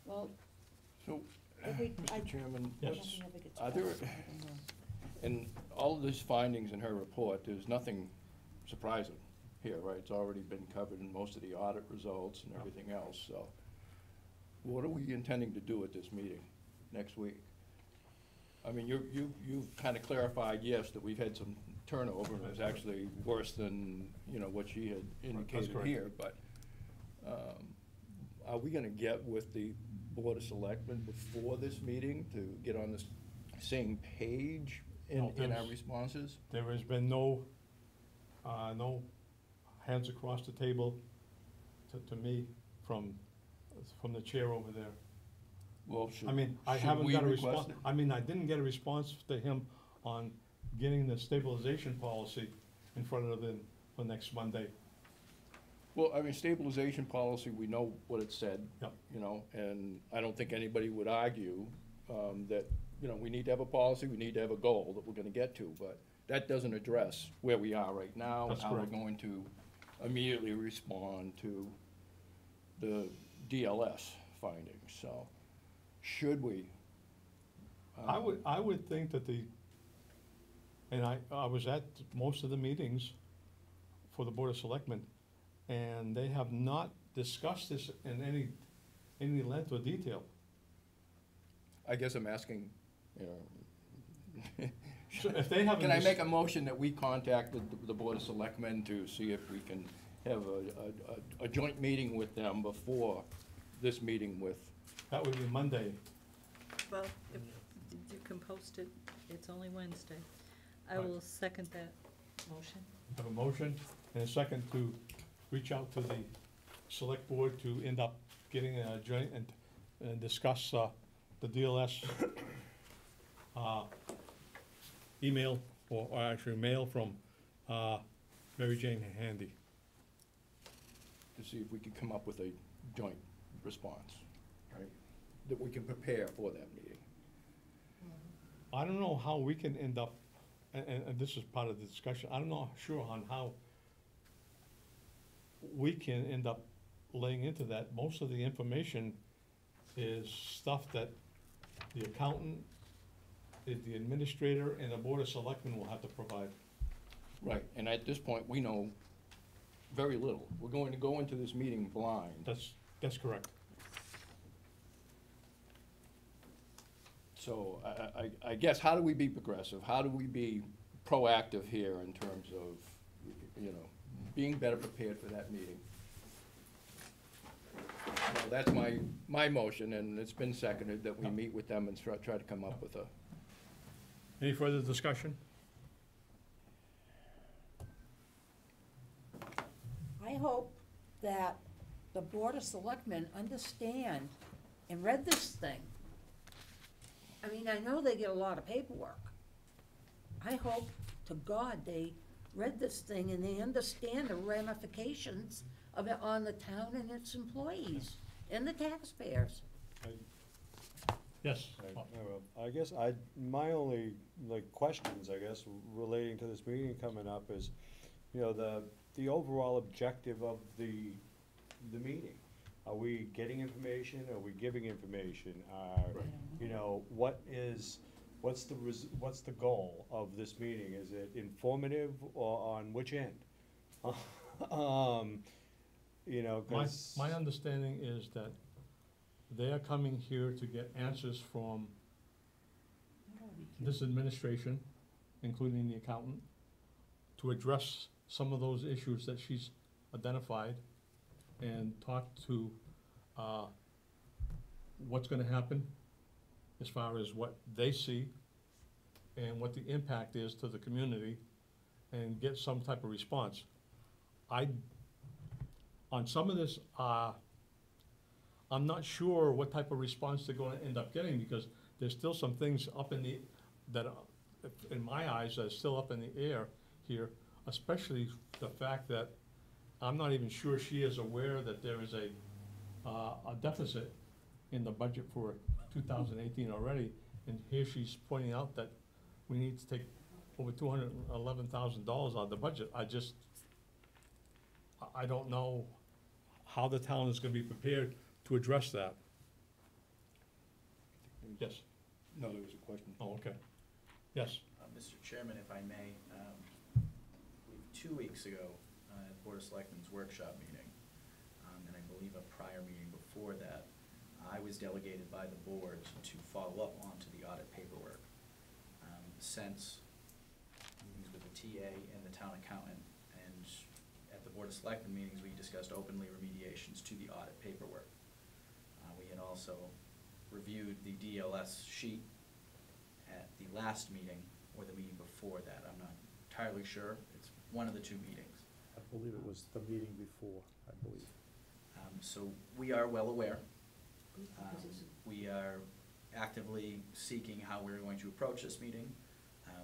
Well, So, if we, I, Mr. Chairman, Yes. what's, nothing ever gets are there, passed, I don't know. in all of these findings in her report, there's nothing surprising here, right? It's already been covered in most of the audit results and everything else, so. What are we intending to do at this meeting next week? I mean, you've kind of clarified, yes, that we've had some turnover, and it was actually worse than, you know, what she had indicated correct. here, but, are we gonna get with the Board of Selectmen before this meeting to get on the same page in No, our there's- responses? There has been no hands across the table to me from the chair over there. Well, should, I mean, I should haven't we got a request response, it? I mean, I didn't get a response to him on getting the stabilization policy in front of them for next Monday. Well, I mean, stabilization policy, we know what it said. Yep. You know, and I don't think anybody would argue, that, you know, we need to have a policy, we need to have a goal that we're gonna get to, but that doesn't address where we are right now and That's how we're correct. going to immediately respond to the DLS findings, so, should we? I would think that and I was at most of the meetings for the Board of Selectmen, and they have not discussed this in any length or detail. I guess I'm asking, you know. So if they haven't Can I dis- make a motion that we contact the Board of Selectmen to see if we can have a joint meeting with them before this meeting with, That would be Monday. Well, if you can post it, it's only Wednesday. I Right. will second that motion. Have a motion and a second to reach out to the select board to end up getting a joint and discuss, the DLS, email, or actually mail from, Mary Jane Handy. to see if we could come up with a joint response, right? That we can prepare for that meeting. I don't know how we can end up, and this is part of the discussion, I'm not sure on how we can end up laying into that. Most of the information is stuff that the accountant, the administrator, and the Board of Selectmen will have to provide. Right, and at this point, we know very little. We're going to go into this meeting blind. That's correct. So I guess, how do we be progressive? How do we be proactive here in terms of, you know, being better prepared for that meeting? So that's my motion, and it's been seconded that we meet with them and try to come up with a, Any further discussion? I hope that the Board of Selectmen understand and read this thing. I mean, I know they get a lot of paperwork. I hope to God they read this thing and they understand the ramifications of it on the town and its employees and the taxpayers. Yes. I guess my only, like, questions, I guess, relating to this meeting coming up is, you know, the overall objective of the meeting. Are we getting information? Are we giving information? You know, what's the goal of this meeting? Is it informative or on which end? You know, 'cause. My understanding is that they are coming here to get answers from this administration, including the accountant, to address some of those issues that she's identified and talk to, what's gonna happen as far as what they see and what the impact is to the community, and get some type of response. On some of this, I'm not sure what type of response they're gonna end up getting, because there's still some things up in the, that, in my eyes, are still up in the air here, especially the fact that I'm not even sure she is aware that there is a deficit in the budget for 2018 already, and here she's pointing out that we need to take over $211,000 out of the budget. I don't know how the town is gonna be prepared to address that. Yes, No, there was a question. oh, okay. Yes, Mr. Chairman, if I may, 2 weeks ago, at Board of Selectmen's workshop meeting, and I believe a prior meeting before that, I was delegated by the board to follow up onto the audit paperwork. Since meetings with the TA and the town accountant, and at the Board of Selectmen meetings, we discussed openly remediations to the audit paperwork. We had also reviewed the DLS sheet at the last meeting or the meeting before that. I'm not entirely sure. It's one of the 2 meetings. I believe it was the meeting before, I believe. So we are well aware. Because it's- We are actively seeking how we're going to approach this meeting.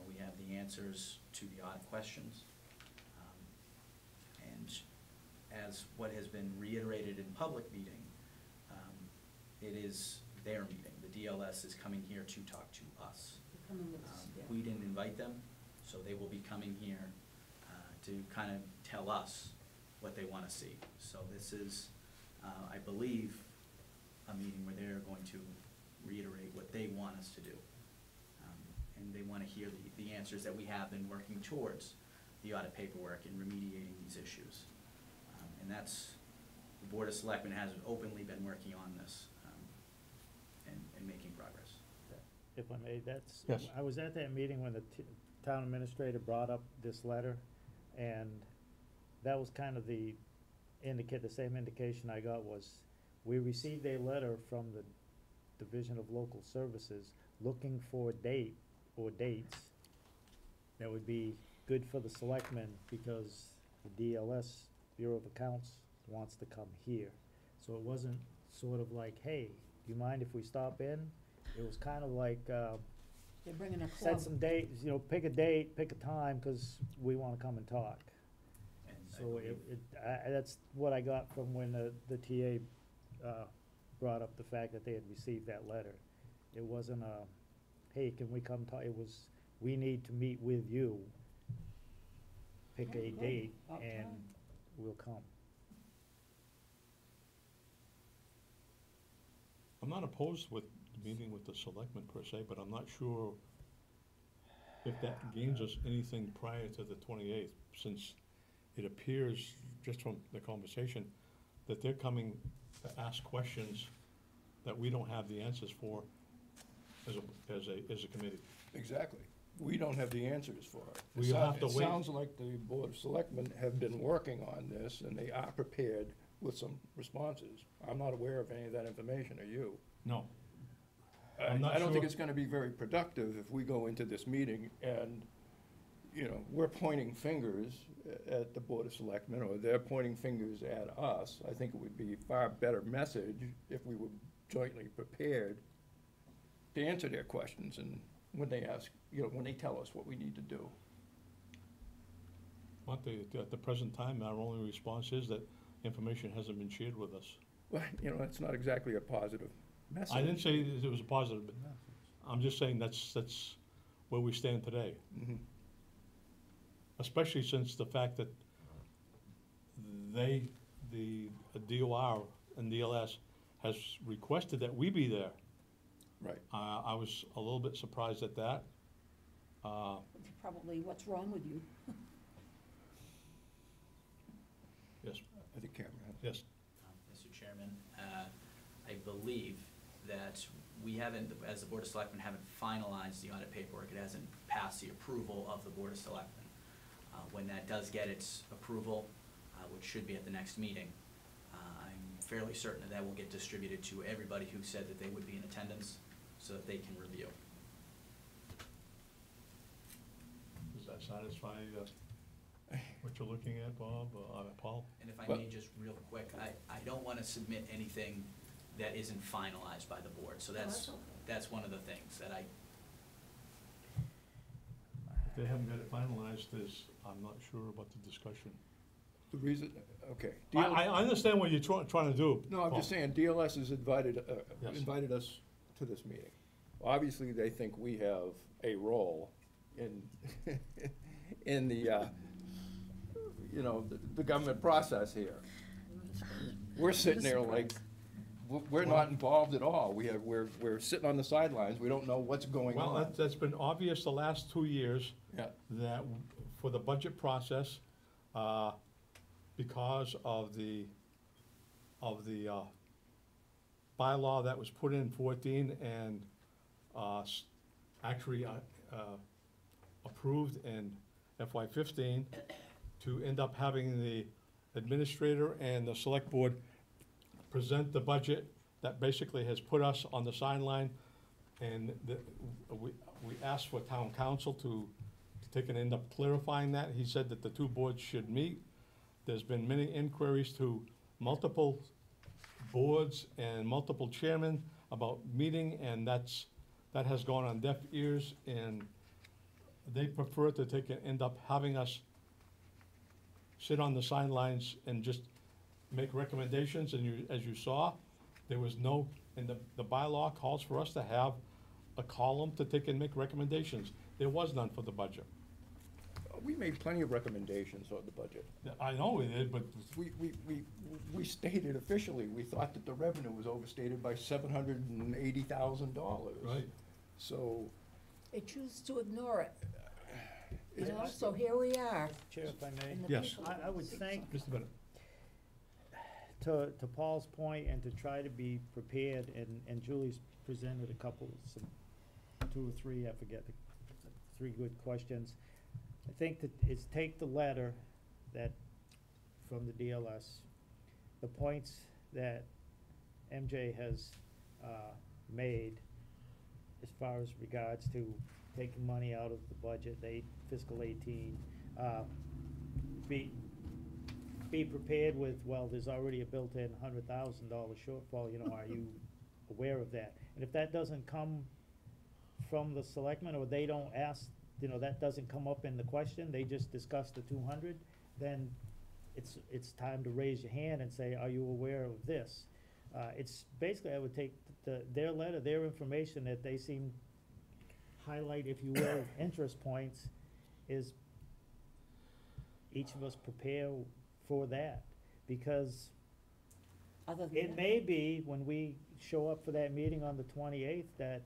We have the answers to the audit questions. And as what has been reiterated in public meeting, it is their meeting. The DLS is coming here to talk to us. They're coming with us, yeah. We didn't invite them, so they will be coming here to kind of tell us what they want to see. So this is, I believe, a meeting where they're going to reiterate what they want us to do. And they want to hear the answers that we have been working towards the audit paperwork and remediating these issues. And that's, the Board of Selectmen has openly been working on this and making progress. If I may, that's, Yes. I was at that meeting when the town administrator brought up this letter, and that was kind of the same indication I got was, we received a letter from the Division of Local Services looking for a date or dates that would be good for the selectmen, because the DLS, Bureau of Accounts, wants to come here. So it wasn't sort of like, hey, do you mind if we stop in? It was kind of like, They're bringing a club. set some dates, pick a date, pick a time, cause we wanna come and talk. And I So believe- that's what I got from when the TA, brought up the fact that they had received that letter. It wasn't a, hey, can we come talk, it was, we need to meet with you, pick Yeah, a good. date, About and time. we'll come. I'm not opposed with meeting with the selectmen per se, but I'm not sure if that gains us anything prior to the 28th, since it appears, just from the conversation, that they're coming to ask questions that we don't have the answers for as a committee. Exactly. We don't have the answers for it. We have to It wait. sounds like the Board of Selectmen have been working on this, and they are prepared with some responses. I'm not aware of any of that information, are you? No. I'm not I don't think sure. it's gonna be very productive if we go into this meeting and, we're pointing fingers at the Board of Selectmen, or they're pointing fingers at us. I think it would be a far better message if we were jointly prepared to answer their questions, and when they ask, when they tell us what we need to do. At the present time, our only response is that information hasn't been shared with us. Well, that's not exactly a positive message. I didn't say it was a positive, but I'm just saying that's where we stand today. Mhm. Especially since the fact that the DOR and DLS has requested that we be there. Right. I was a little bit surprised at that. Probably, what's wrong with you? Yes, I think Cameron has. yes. Mr. Chairman, I believe that we haven't, as the Board of Selectmen, haven't finalized the audit paperwork. It hasn't passed the approval of the Board of Selectmen. When that does get its approval, which should be at the next meeting, I'm fairly certain that will get distributed to everybody who said that they would be in attendance, so that they can review. Does that satisfy what you're looking at, Bob, Paul? And if I Well- may, just real quick, I don't want to submit anything that isn't finalized by the board, so that's okay. that's one of the things that I, If they haven't got it finalized, I'm not sure about the discussion. The reason, okay. I understand what you're trying to do. No, I'm just Paul. saying, DLS has invited Yes. invited us to this meeting? Obviously, they think we have a role in, in the, you know, the government process here. We're sitting there like, we're not involved at all. We're sitting on the sidelines. We don't know what's going Well, on. that's been obvious the last 2 years, Yeah. that for the budget process, because of the bylaw that was put in 14 and actually approved in FY15, to end up having the administrator and the select board present the budget that basically has put us on the sideline. And we asked for town council to take and end up clarifying that. He said that the two boards should meet. There's been many inquiries to multiple boards and multiple chairmen about meeting, and that has gone on deaf ears, and they prefer to take and end up having us sit on the sidelines and just make recommendations. And as you saw, there was no, and the bylaw calls for us to have a column to take and make recommendations. There was none for the budget. We made plenty of recommendations on the budget. I know we did, but We stated officially, we thought that the revenue was overstated by $780,000. Right. So, They choose to ignore it, you It's- know, so here we are. Chair, if I may. and the Yes. people I would think, just a minute. to Paul's point, and to try to be prepared, and Julie's presented a couple, two or three, I forget, three good questions. I think that it's take the letter from the DLS, the points that MJ has made as far as regards to taking money out of the budget, fiscal 18, be prepared with, well, there's already a built-in $100,000 shortfall, you know, are you aware of that? And if that doesn't come from the selectmen, or they don't ask, you know, that doesn't come up in the question, they just discuss the 200, then it's time to raise your hand and say, are you aware of this? It's basically, I would take their letter, their information that they seem highlight, if you will, interest points, is each of us prepare for that, because Other than it that, may be when we show up for that meeting on the 28th that,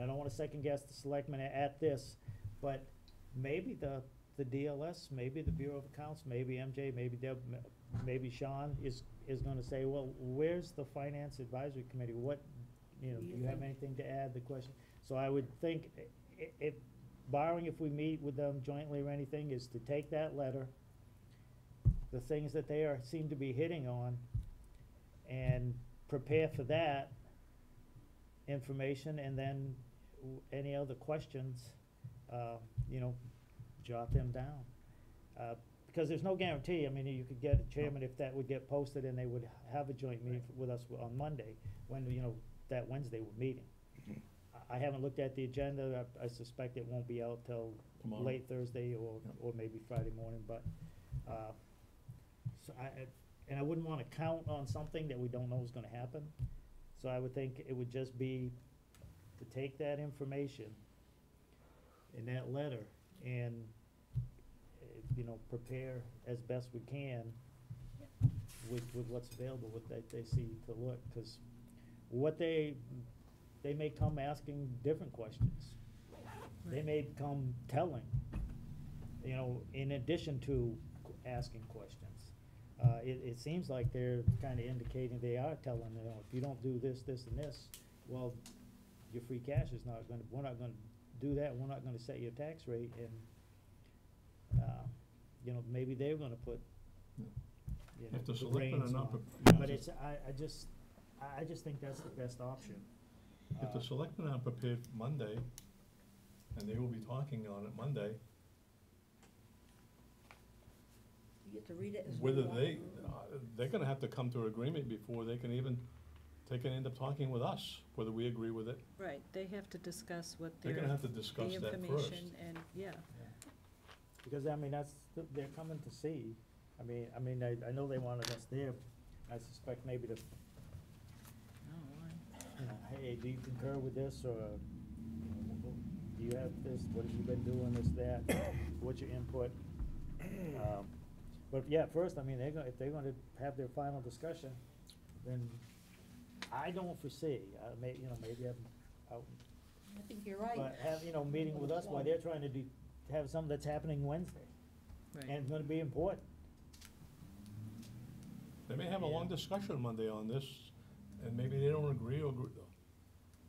I don't wanna second guess the selectmen at this, but maybe the DLS, maybe the Bureau of Accounts, maybe MJ, maybe Deb, maybe Sean is gonna say, well, where's the Finance Advisory Committee? What, you know, do you have anything to add, the question? So I would think, if, barring if we meet with them jointly or anything, is to take that letter, the things that they seem to be hitting on, and prepare for that information, and then any other questions, you know, jot them down. Because there's no guarantee, I mean, you could get a chairman if that would get posted and they would have a joint meeting with us on Monday, when, you know, that Wednesday we're meeting. Mhm. I haven't looked at the agenda, I suspect it won't be out till Tomorrow. late Thursday or Yep. maybe Friday morning, but, so and I wouldn't wanna count on something that we don't know is gonna happen. So I would think it would just be to take that information in that letter and, you know, prepare as best we can with what's available, what they see to look, cause what they may come asking different questions. They may come telling, you know, in addition to asking questions. It seems like they're kinda indicating they are telling, you know, if you don't do this, this, and this, well, your free cash is not gonna, we're not gonna do that, we're not gonna set your tax rate, and, you know, maybe they're gonna put, Yeah. you know, If the the selectmen are reins not, on. yeah, But it's, I just think that's the best option. if the selectmen are prepared Monday, and they will be talking on it Monday, you get to read it as whether well. they're gonna have to come to an agreement before they can even take and end up talking with us, whether we agree with it. Right, they have to discuss what They're their, gonna have to the discuss that first. information, and, yeah. Because, I mean, they're coming to see, I know they wanted us there, I suspect maybe to you know, hey, do you concur with this, or do you have this, what have you been doing, this, that, what's your input? But yeah, first, I mean, if they're gonna have their final discussion, then I don't foresee, maybe I'm out, I think you're right. but meeting with us while they're trying to have something that's happening Wednesday, and Right. it's gonna be important. They may have a long discussion Monday on this, and maybe they don't agree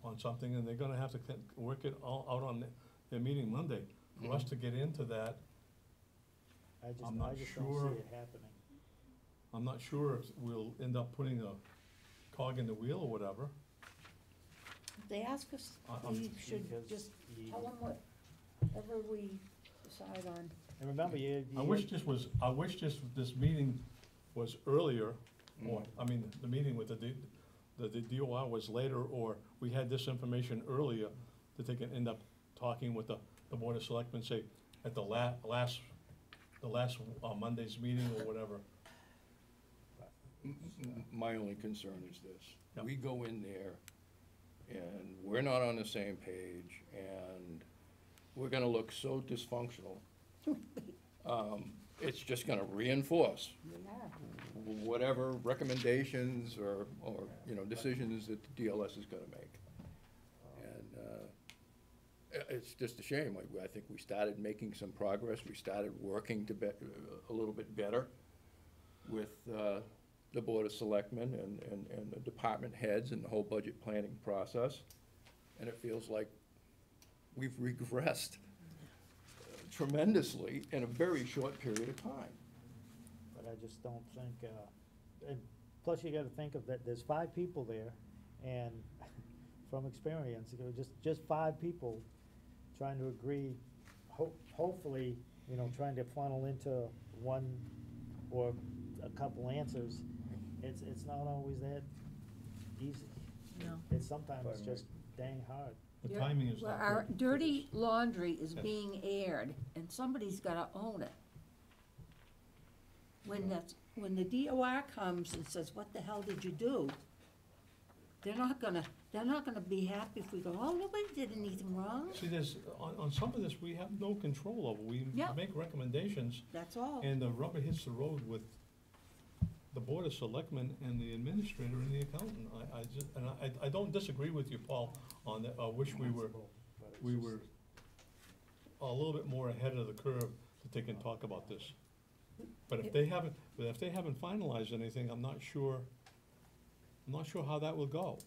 on something, and they're gonna have to work it all out on their meeting Monday. For us to get into that, I'm not I just don't sure. see it happening. I'm not sure if we'll end up putting a cog in the wheel or whatever. If they ask us, I- we should Because just you- tell them whatever we decide on. And remember, I wish this meeting was earlier, or, I mean, the meeting with the DOR was later, or we had this information earlier, that they can end up talking with the Board of Selectmen, say, at the last Monday's meeting or whatever. My only concern is this. Yeah. We go in there and we're not on the same page and we're gonna look so dysfunctional. It's just gonna reinforce whatever recommendations or, decisions that the DLS is gonna make. And, it's just a shame. I think we started making some progress. We started working a little bit better with, the Board of Selectmen and the department heads and the whole budget planning process. And it feels like we've regressed tremendously in a very short period of time. But I just don't think, and plus you gotta think of that, there's 5 people there, and from experience, just 5 people trying to agree, hopefully, trying to funnel into one or a couple answers, it's not always that easy. No. Sometimes it's just dang hard. The timing is Well, not our good. dirty laundry is Yes. being aired, and somebody's gotta own it. When the DOR comes and says, what the hell did you do? They're not gonna be happy if we go, oh, nobody did anything wrong, See, on some of this, we have no control over. We Yeah. make recommendations, that's all. and the rubber hits the road with the Board of Selectmen and the administrator and the accountant. I don't disagree with you, Paul, on that. I wish we were a little bit more ahead of the curve that they can talk about this. But if they haven't finalized anything, I'm not sure how that will go.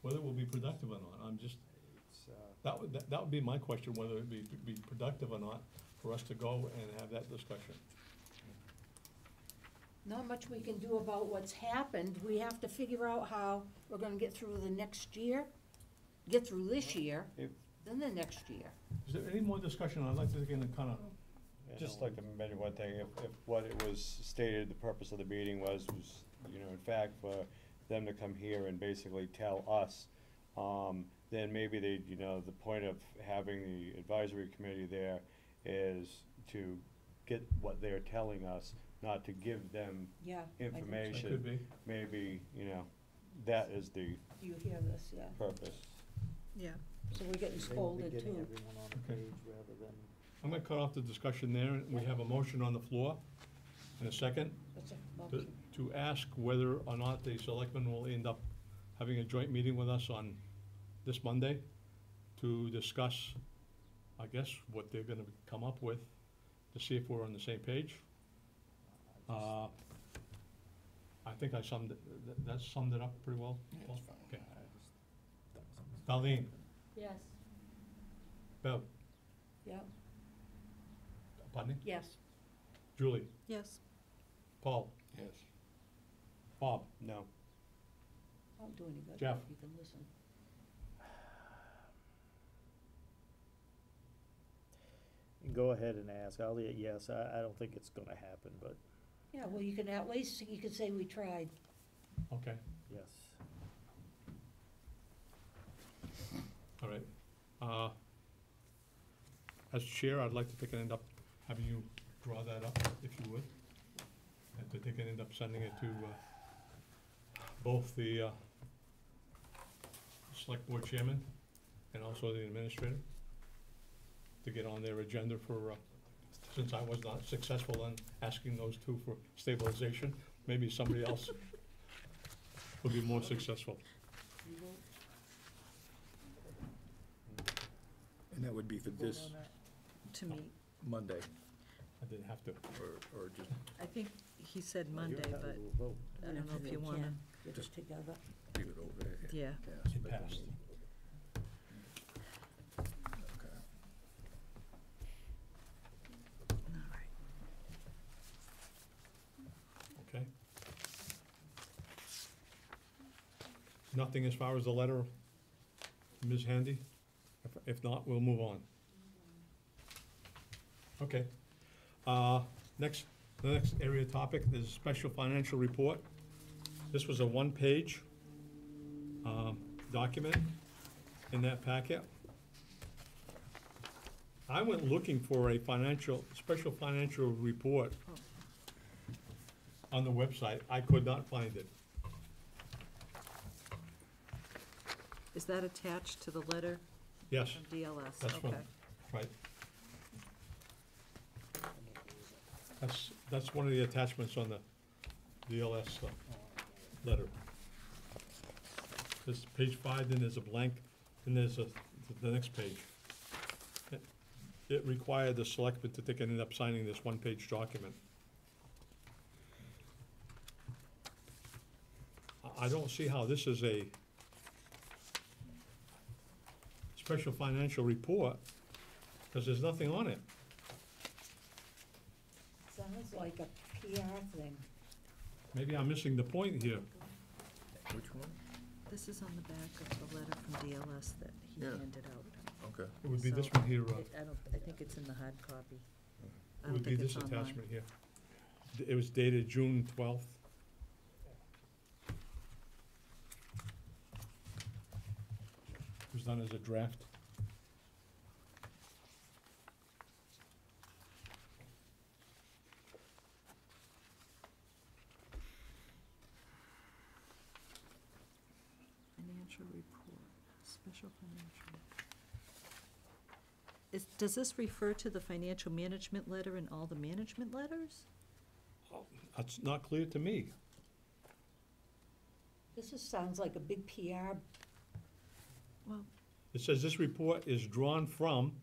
Whether it will be productive or not, that would be my question, whether it be productive or not for us to go and have that discussion. Not much we can do about what's happened. We have to figure out how we're gonna get through the next year, get through this year, then the next year. Is there any more discussion? I'd like to get in kind of, Just like to mention one thing, if what it was stated, the purpose of the meeting was, in fact, for them to come here and basically tell us, then maybe the point of having the advisory committee there is to get what they're telling us, not to give them Yeah. I think so. it information. could be. Maybe, that is the You hear this, yeah. purpose. Yeah. So we're getting They will be scolded getting too. everyone on the Okay. page rather than. I'm gonna cut off the discussion there. We have a motion on the floor in a second That's a to, motion. to ask whether or not the selectmen will end up having a joint meeting with us on this Monday to discuss, I guess, what they're gonna come up with, to see if we're on the same page. I think that summed it up pretty well. Paul? That's fine. Okay. Darlene, Yes. Bev, Yeah, pardon me? yes. Julie, Yes. Paul, Yes. Bob, No. Won't do any good. Jeff. You can listen. Go ahead and ask. Yes, I don't think it's gonna happen, but Yeah, well, you can at least, you can say we tried. okay, yes. all right. As chair, I'd like to take and end up having you draw that up, if you would. And to take and end up sending it to, both the, select board chairman and also the administrator to get on their agenda for, since I was not successful in asking those two for stabilization, maybe somebody else will be more successful. And that would be for Vote this on that? To meet, Monday, I didn't have to. or just, I think he said You Monday, have but to vote. I don't know if you wanna, Get it together. leave it over there. yeah. It passed. Okay. All right. Okay. Nothing as far as the letter, Ms. Handy? If not, we'll move on. Okay. The next area topic is special financial report. This was a one-page document in that packet. I went looking for a special financial report on the website. I could not find it. Is that attached to the letter Yes, from DLS? that's one, Okay. right. That's one of the attachments on the DLS letter. There's page 5, then there's a blank, then there's the next page. It required the selectmen to take and end up signing this one-page document. I don't see how this is a special financial report, because there's nothing on it. Sounds like a PR thing. Maybe I'm missing the point here. Which one? This is on the back of the letter from DLS that he Yeah. handed out. Okay. It would be this So, one here, I think it's in the hard copy. I it don't would be think this it's online. attachment here. It was dated June 12th. It was done as a draft. Financial report, special financial. Does this refer to the financial management letter and all the management letters? That's not clear to me. Sounds like a big PR. Well, It says this report is drawn from,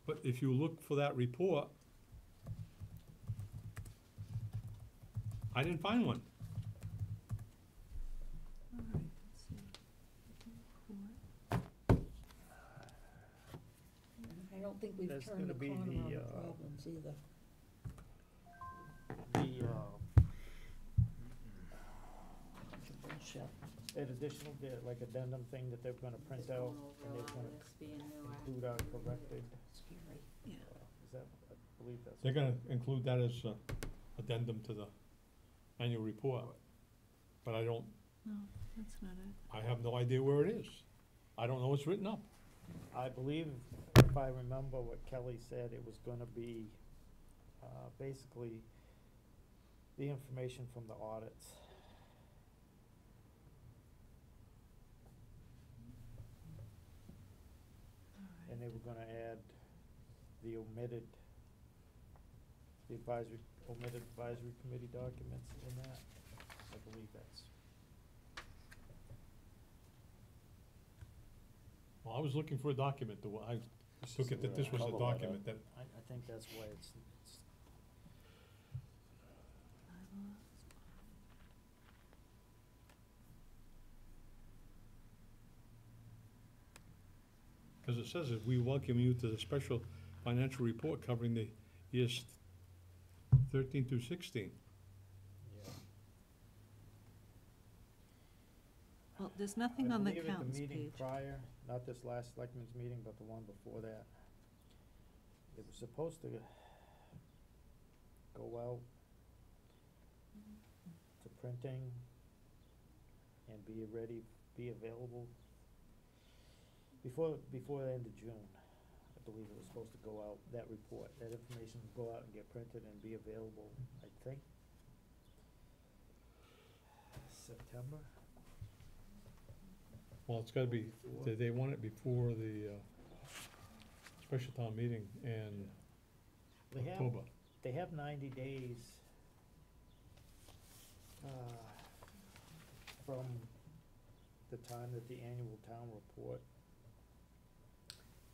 but if you look for that report, I didn't find one. all right, let's see. Report. I don't think we've That's turned the gonna be corner on the, the problems either. Bullshit. That additional, like addendum thing that they're gonna print Just out, going and over they're a lot gonna of this being new. include our corrected, Scary. Yeah, is that, I believe that's. They're gonna include that as a addendum to the annual report, but I don't, no, that's not it. I have no idea where it is. I don't know what's written up. I believe, if I remember what Kelly said, it was gonna be, basically the information from the audits. And they were gonna add the omitted advisory committee documents in that. I believe that's, Well, I was looking for a document, I took it that this was a Cover letter. document that, I think that's why it's because it says that we welcome you to the special financial report covering the years 13 through 16. yeah. Well, there's nothing on the accounts I believe at the meeting page. prior, not this last selectmen's meeting, but the one before that, it was supposed to go out to printing and be available before the end of June. I believe it was supposed to go out, that report, that information would go out and get printed and be available, I think, September. Well, it's gotta be, they want it before the, special town meeting in They have, October. they have 90 days from the time that the annual town report,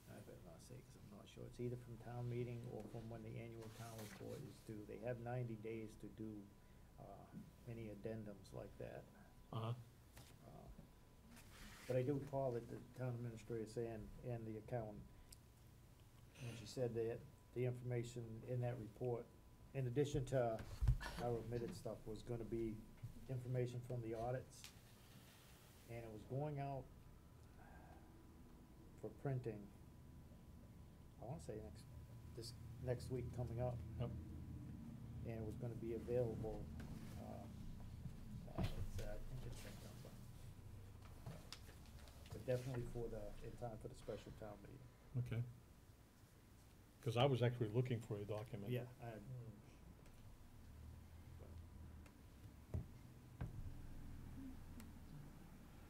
I better not say, because I'm not sure, it's either from town meeting or from when the annual town report is due. They have 90 days to do any addendums like that. Uh-huh. But I do recall that the town administrator saying, and the accountant, and she said that the information in that report, in addition to our omitted stuff, was gonna be information from the audits. And it was going out for printing, I wanna say this next week coming up. Yep. And it was gonna be available, I think it's September. But definitely in time for the special town meeting. Okay. Because I was actually looking for a document. Yeah,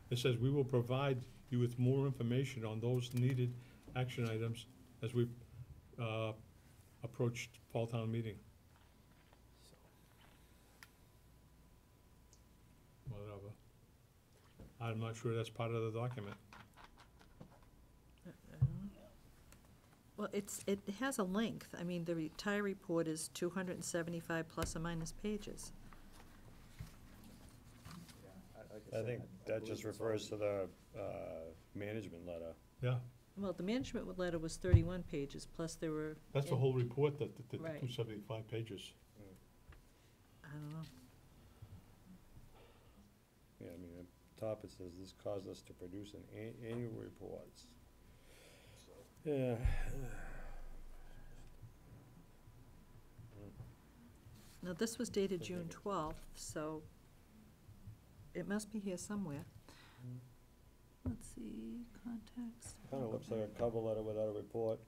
It says, "We will provide you with more information on those needed action items as we approach fall town meeting." Whatever. I'm not sure that's part of the document. Well, it has a length. I mean, the entire report is 275 plus or minus pages. I think that just refers to the, management letter. Yeah, Well, the management letter was 31 pages, plus there were. that's the whole report, that, the Right. 275 pages. I don't know. Yeah, I mean, at the top it says, "This caused us to produce an annual reports." Yeah. Now, this was dated June 12th, so it must be here somewhere. Let's see, context. Kinda looks like a cover letter without a report.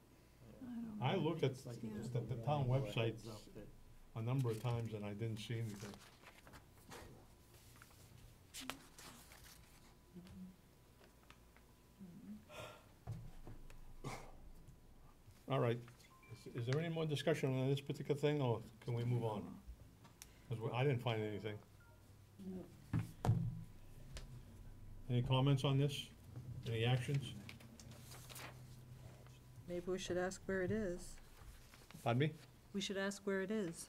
I don't I know. looked at It's like Yeah. just the a town warning or a website heads up that- a number of times and I didn't see anything. All right, is there any more discussion on this particular thing, or can we move on? 'Cause I didn't find anything. Any comments on this? Any actions? Maybe we should ask where it is. Pardon me? We should ask where it is.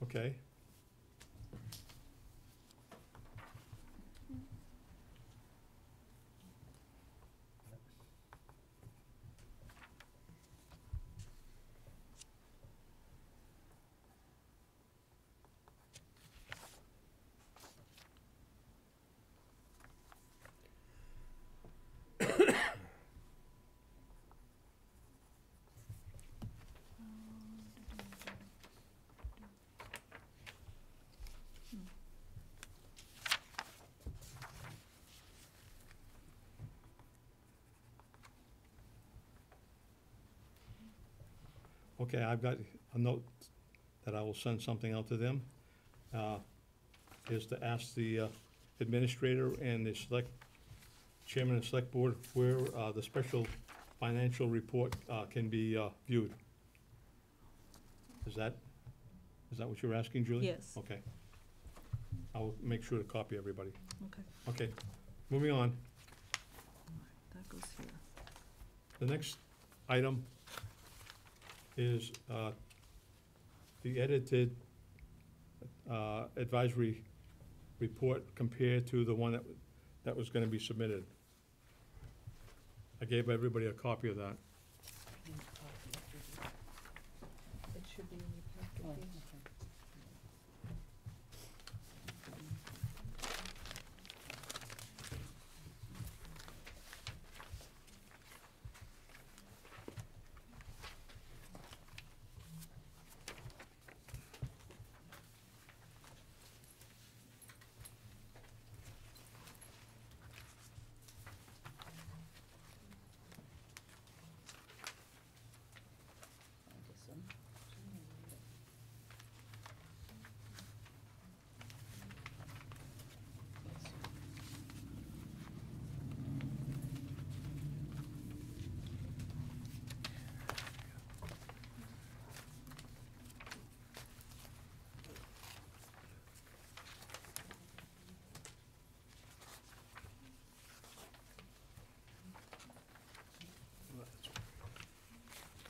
Okay. Okay, I've got a note that I will send something out to them, is to ask the administrator and the chairman of select board where the special financial report can be viewed. Is that what you're asking, Julie? Yes. Okay. I'll make sure to copy everybody. Okay, Okay, moving on. that goes here. The next item is the edited advisory report compared to the one that was gonna be submitted. I gave everybody a copy of that. It should be in your packet. here.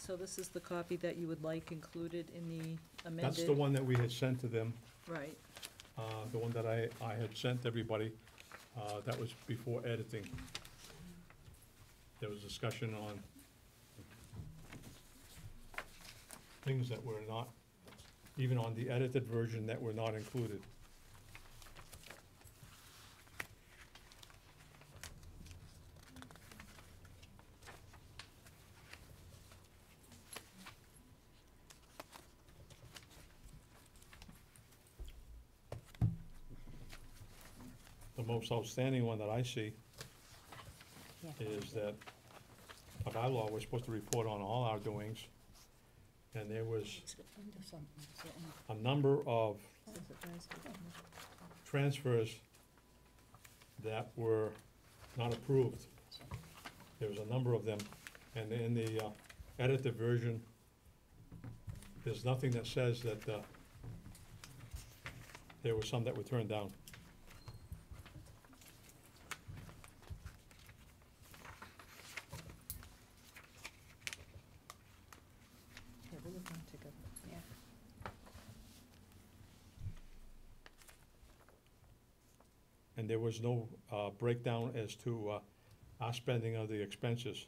So this is the copy that you would like included in the amended? That's the one that we had sent to them, Right, the one that I had sent everybody, that was before editing. There was discussion on things that were not, even on the edited version, that were not included. The most outstanding one that I see is that by bylaw, we're supposed to report on all our doings, and there was It's under something, so, a number of transfers that were not approved. There was a number of them, and in the edited version, there's nothing that says that there were some that were turned down. yeah, we'll look on together. yeah. And there was no breakdown as to our spending of the expenses.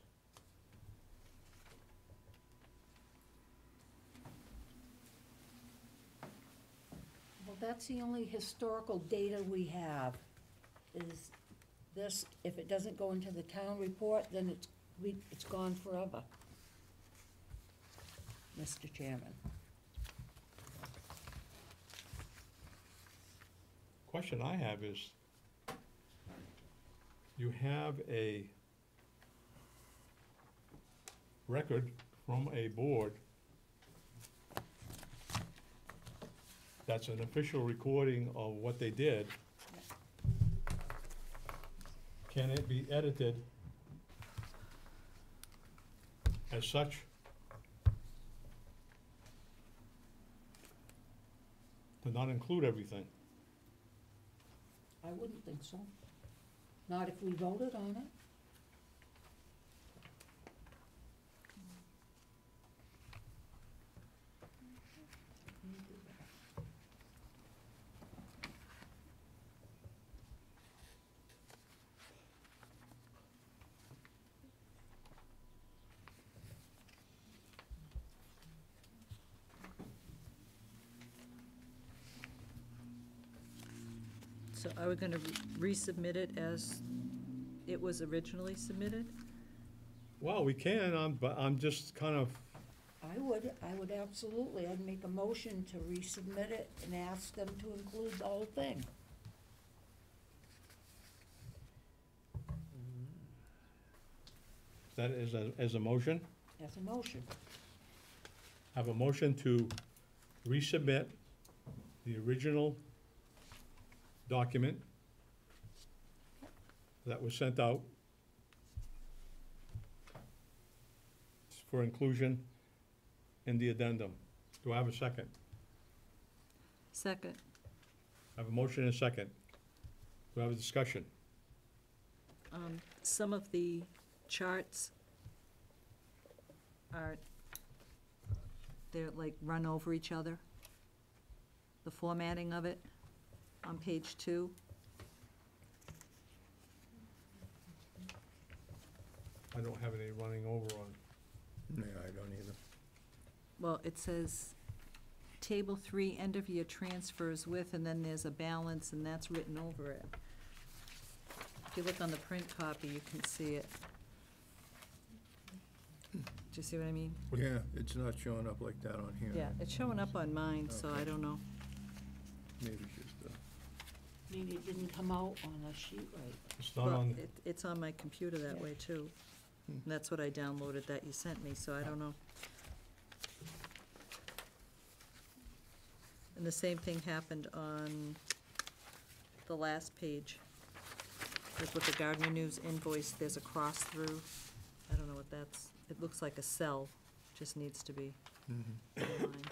Well, that's the only historical data we have, is this. If it doesn't go into the town report, then it's gone forever, Mr. Chairman. Question I have is, you have a record from a board that's an official recording of what they did. Can it be edited as such? To not include everything? I wouldn't think so. Not if we voted on it. So are we gonna resubmit it as it was originally submitted? Well, we can, but I'm just kind of, I would absolutely, I'd make a motion to resubmit it and ask them to include the whole thing. that is as a motion. As a motion. Have a motion to resubmit the original document that was sent out for inclusion in the addendum. Do I have a second? Second. I have a motion and a second. Do I have a discussion? Some of the charts are, they're like run over each other. The formatting of it on page 2. I don't have any running over on. Yeah, I don't either. Well, it says, Table 3, end of year transfers with, and then there's a balance, and that's written over it. If you look on the print copy, you can see it. Do you see what I mean? Yeah, it's not showing up like that on here. Yeah, it's showing up on mine, so I don't know. Maybe it's just, Maybe it didn't come out on a sheet right. It's not Well, on, it's on my computer that Yeah. way, too. And that's what I downloaded that you sent me, so I don't know. And the same thing happened on the last page. Like with the Gardner News invoice, there's a cross through. I don't know what that's, it looks like a cell, just needs to be aligned.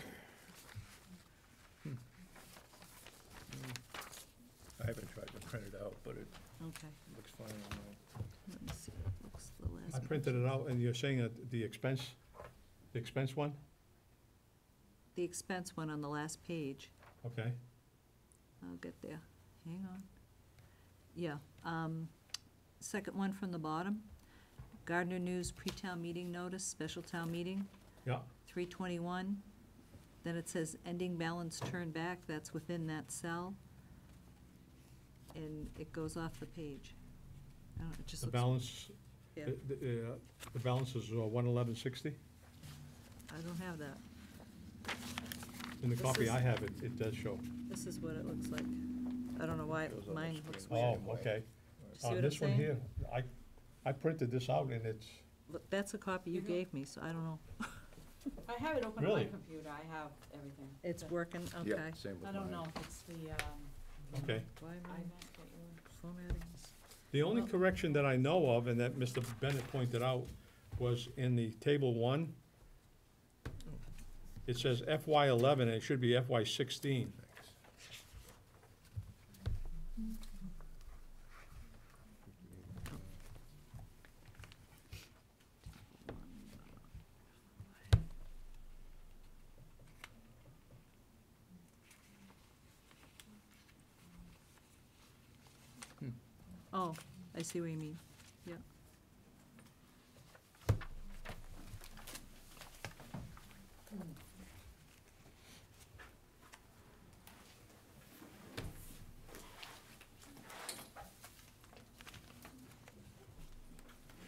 I haven't tried to print it out, but it Okay, looks fine on mine. let me see, it looks the last. I printed it out, and you're saying that the expense The expense one? The expense one on the last page. Okay. I'll get there. Hang on. Yeah, second one from the bottom. Gardner News pre-town meeting notice, special town meeting, Yeah, 321. Then it says ending balance turned back, that's within that cell. And it goes off the page. I don't know, it just the looks. balance, Yeah, the balance is 11160. I don't have that. In the This copy is- I have, it does show. This is what it looks like. I don't know why Goes on the mine screen. looks weird. Oh, okay. See what I'm This one saying? here, I printed this out and it's, Look, that's a copy you Mhm. gave me, so I don't know. I have it open on my Really? computer, I have everything. It's But working, Yeah, okay. same with I don't mine. know if it's the, okay. Why am I iMac that you're. formatting this? The only Well- correction that I know of, and that Mr. Bennett pointed out, was in the table 1. It says FY11, and it should be FY16. Oh, I see what you mean, yeah.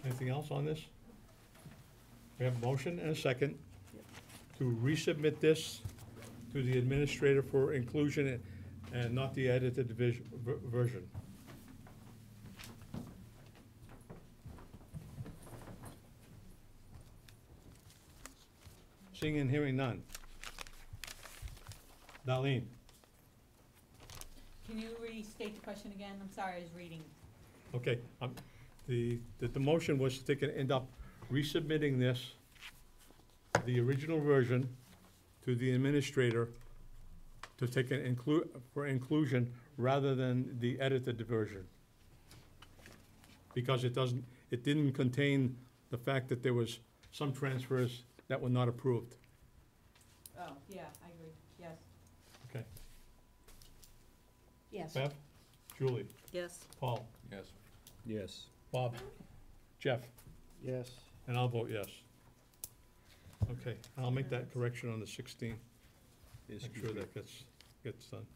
Anything else on this? We have a motion and a second to resubmit this to the administrator for inclusion and not the edited version. Seeing and hearing none. Darlene? Can you restate the question again? I'm sorry, I was reading. Okay, the motion was to end up resubmitting this, the original version, to the administrator to take an for inclusion rather than the edited version. Because it didn't contain the fact that there was some transfers that were not approved. Oh, yeah, I agree, yes. Okay. Yes. Bev? Julie? Yes, Paul? Yes. Yes. Bob? Jeff? Yes. And I'll vote yes. Okay, I'll make that correction on the 16th. Make sure that gets done.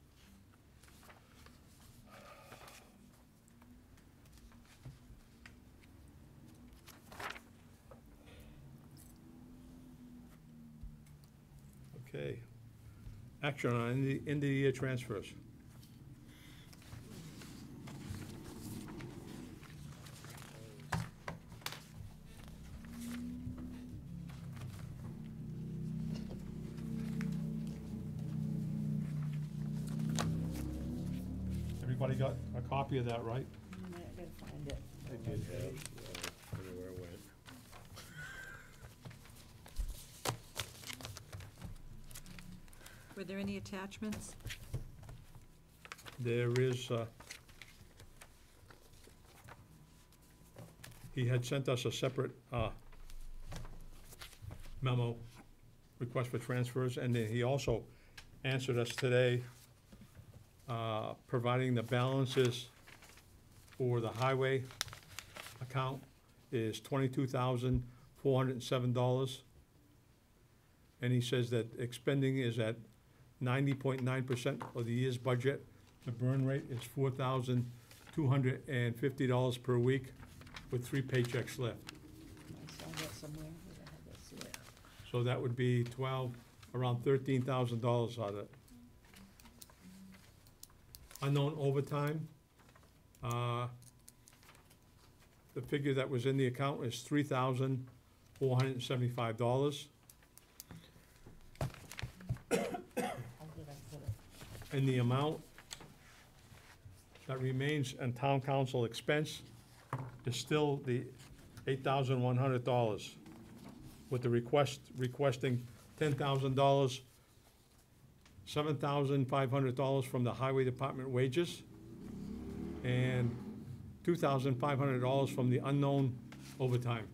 Okay. Action on end of the year transfers. Everybody got a copy of that, right? I gotta find it. I did have, I don't know where it went. were there any attachments? There is, he had sent us a separate memo, request for transfers, and then he also answered us today, providing the balances for the highway account is $22,407. And he says that expending is at 90.9% of the year's budget. The burn rate is $4,250 per week with 3 paychecks left. I saw that somewhere. Where the heck is it? So that would be around $13,000 out of it. Unknown overtime, the figure that was in the account is $3,475. How did I put it? And the amount that remains in town council expense is still the $8,100, with the requesting $10,000, $7,500 from the highway department wages, and $2,500 from the unknown overtime.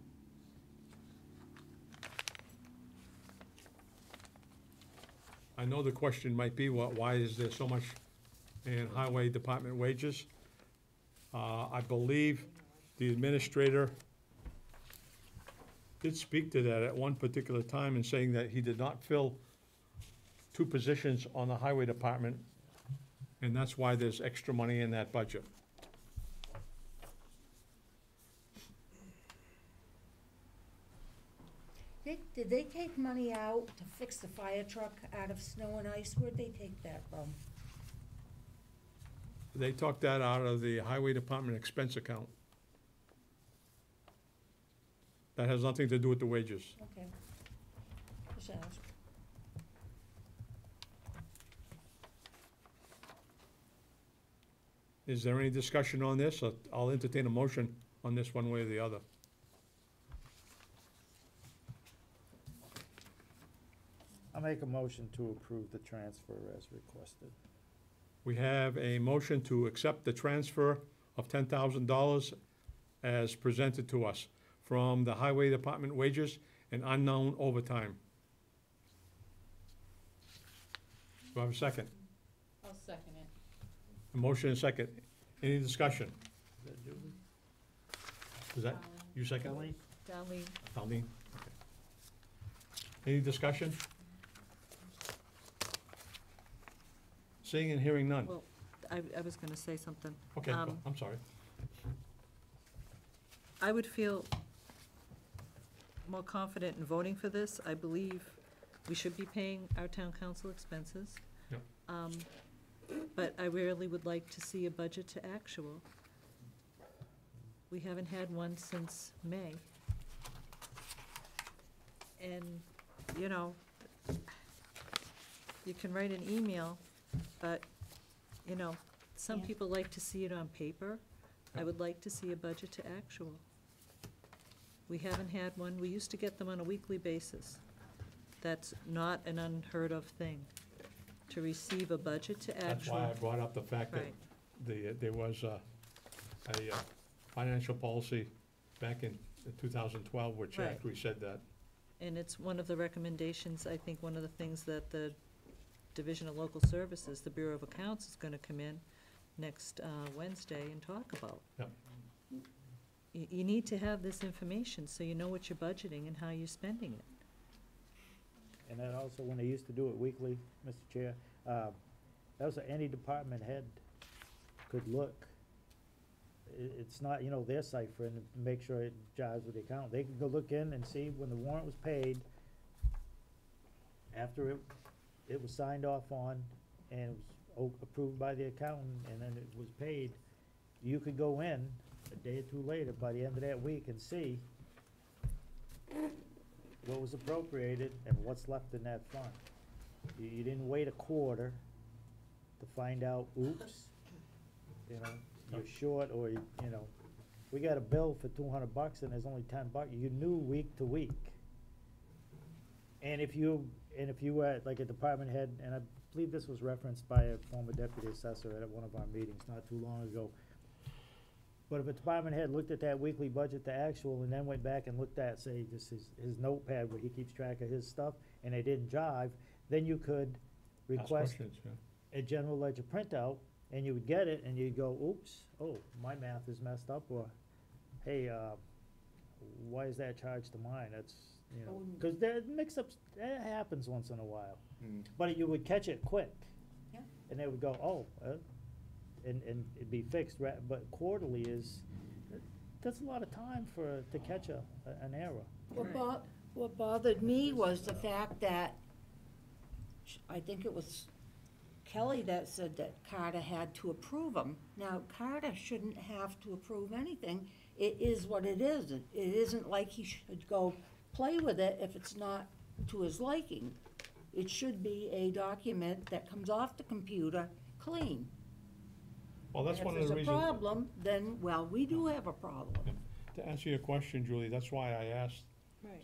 I know the question might be, why is there so much in highway department wages? I believe the administrator did speak to that at one particular time in saying that he did not fill 2 positions on the highway department, and that's why there's extra money in that budget. Did they take money out to fix the fire truck out of snow and ice? Where'd they take that from? They took that out of the highway department expense account. That has nothing to do with the wages. Okay. Just ask. Is there any discussion on this? I'll entertain a motion on this one way or the other. I'll make a motion to approve the transfer as requested. We have a motion to accept the transfer of $10,000 as presented to us from the highway department wages and unknown overtime. Do I have a second? I'll second it. A motion and a second. Any discussion? Is that Julie? Is that, you second? Kelly? Darlene, Darlene? Okay. Any discussion? Seeing and hearing none. well, I was gonna say something. Okay, I'm sorry. I would feel more confident in voting for this. I believe we should be paying our town council expenses. Yep. But I really would like to see a budget to actual. We haven't had one since May. And, you know, you can write an email, but, you know, some Yeah. people like to see it on paper. I would like to see a budget to actual. We haven't had one. We used to get them on a weekly basis. That's not an unheard of thing, to receive a budget to That's actual. why I brought up the fact that Right. there was a financial policy back in 2012, which Right. actually said that. And it's one of the recommendations, I think, one of the things that the Division of Local Services, the Bureau of Accounts, is gonna come in next Wednesday and talk about. Yep. You need to have this information, so you know what you're budgeting and how you're spending it. And then also, when they used to do it weekly, Mr. Chair, that was any department head could look. It's not, you know, their cipher and make sure it jives with the account. They could go look in and see when the warrant was paid, after it was signed off on and it was approved by the accountant, and then it was paid. You could go in a day or two later, by the end of that week, and see what was appropriated and what's left in that fund. You didn't wait a quarter to find out, oops, you know, you're short, or, you know, we got a bill for $200 and there's only $10. You knew week to week. And if you were like a department head, and I believe this was referenced by a former deputy assessor at one of our meetings not too long ago. But if a department head looked at that weekly budget to actual and then went back and looked at, say, just his notepad where he keeps track of his stuff, and it didn't jive, then you could Ask request questions, yeah. a general ledger printout, and you would get it, and you'd go, oops, oh, my math is messed up, or, hey, why is that charged to mine? That's, you know, because there mix-ups, that happens once in a while. But you would catch it quick. Yeah. And they would go, oh, and it'd be fixed, but quarterly is, that's a lot of time to catch an error. What bothered me was the fact that, I think it was Kelly that said that Carter had to approve them. Now, Carter shouldn't have to approve anything. It is what it is. It isn't like he should go play with it if it's not to his liking. It should be a document that comes off the computer clean. Well, that's one of the If reasons. there's a problem, then, well, we do have a problem. To answer your question, Julie, that's why I asked,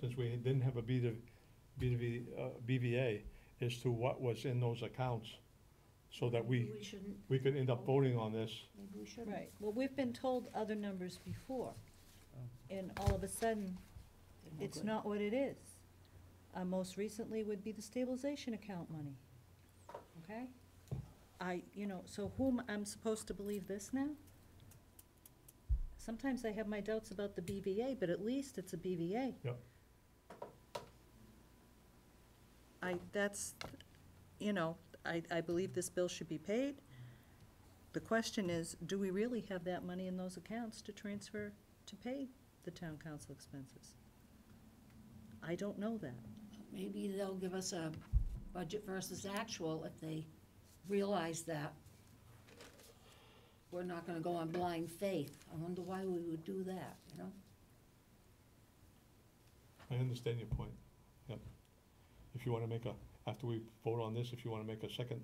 since we didn't have a BVA, as to what was in those accounts, so that Maybe we shouldn't, we could end up voting on this. maybe we shouldn't. Right, well, we've been told other numbers before, and all of a sudden, They're no it's good. not what it is. Most recently would be the stabilization account money. okay? So whom I'm supposed to believe this now? Sometimes I have my doubts about the BVA, but at least it's a BVA. Yep. I believe this bill should be paid. The question is, do we really have that money in those accounts to transfer to pay the town council expenses? I don't know that. Maybe they'll give us a budget versus actual if they realize that we're not gonna go on blind faith. I wonder why we would do that, you know? I understand your point, yep. If you wanna make after we vote on this, if you wanna make a second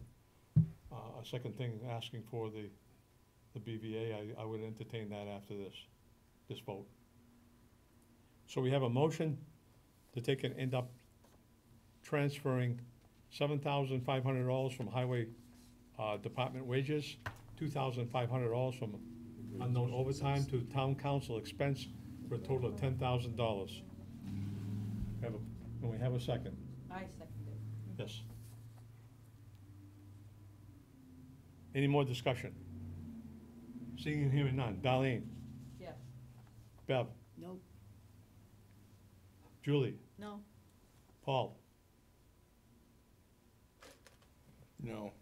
thing asking for the BVA, I would entertain that after this vote. So we have a motion to take and end up transferring $7,500 from highway department wages, $2,500 from unknown overtime to town council expense for a total of $10,000. Can we have a second? I second it. Yes. Any more discussion? Seeing and hearing none. Darlene? Yes. Bev? Nope. Julie? No? Paul? No.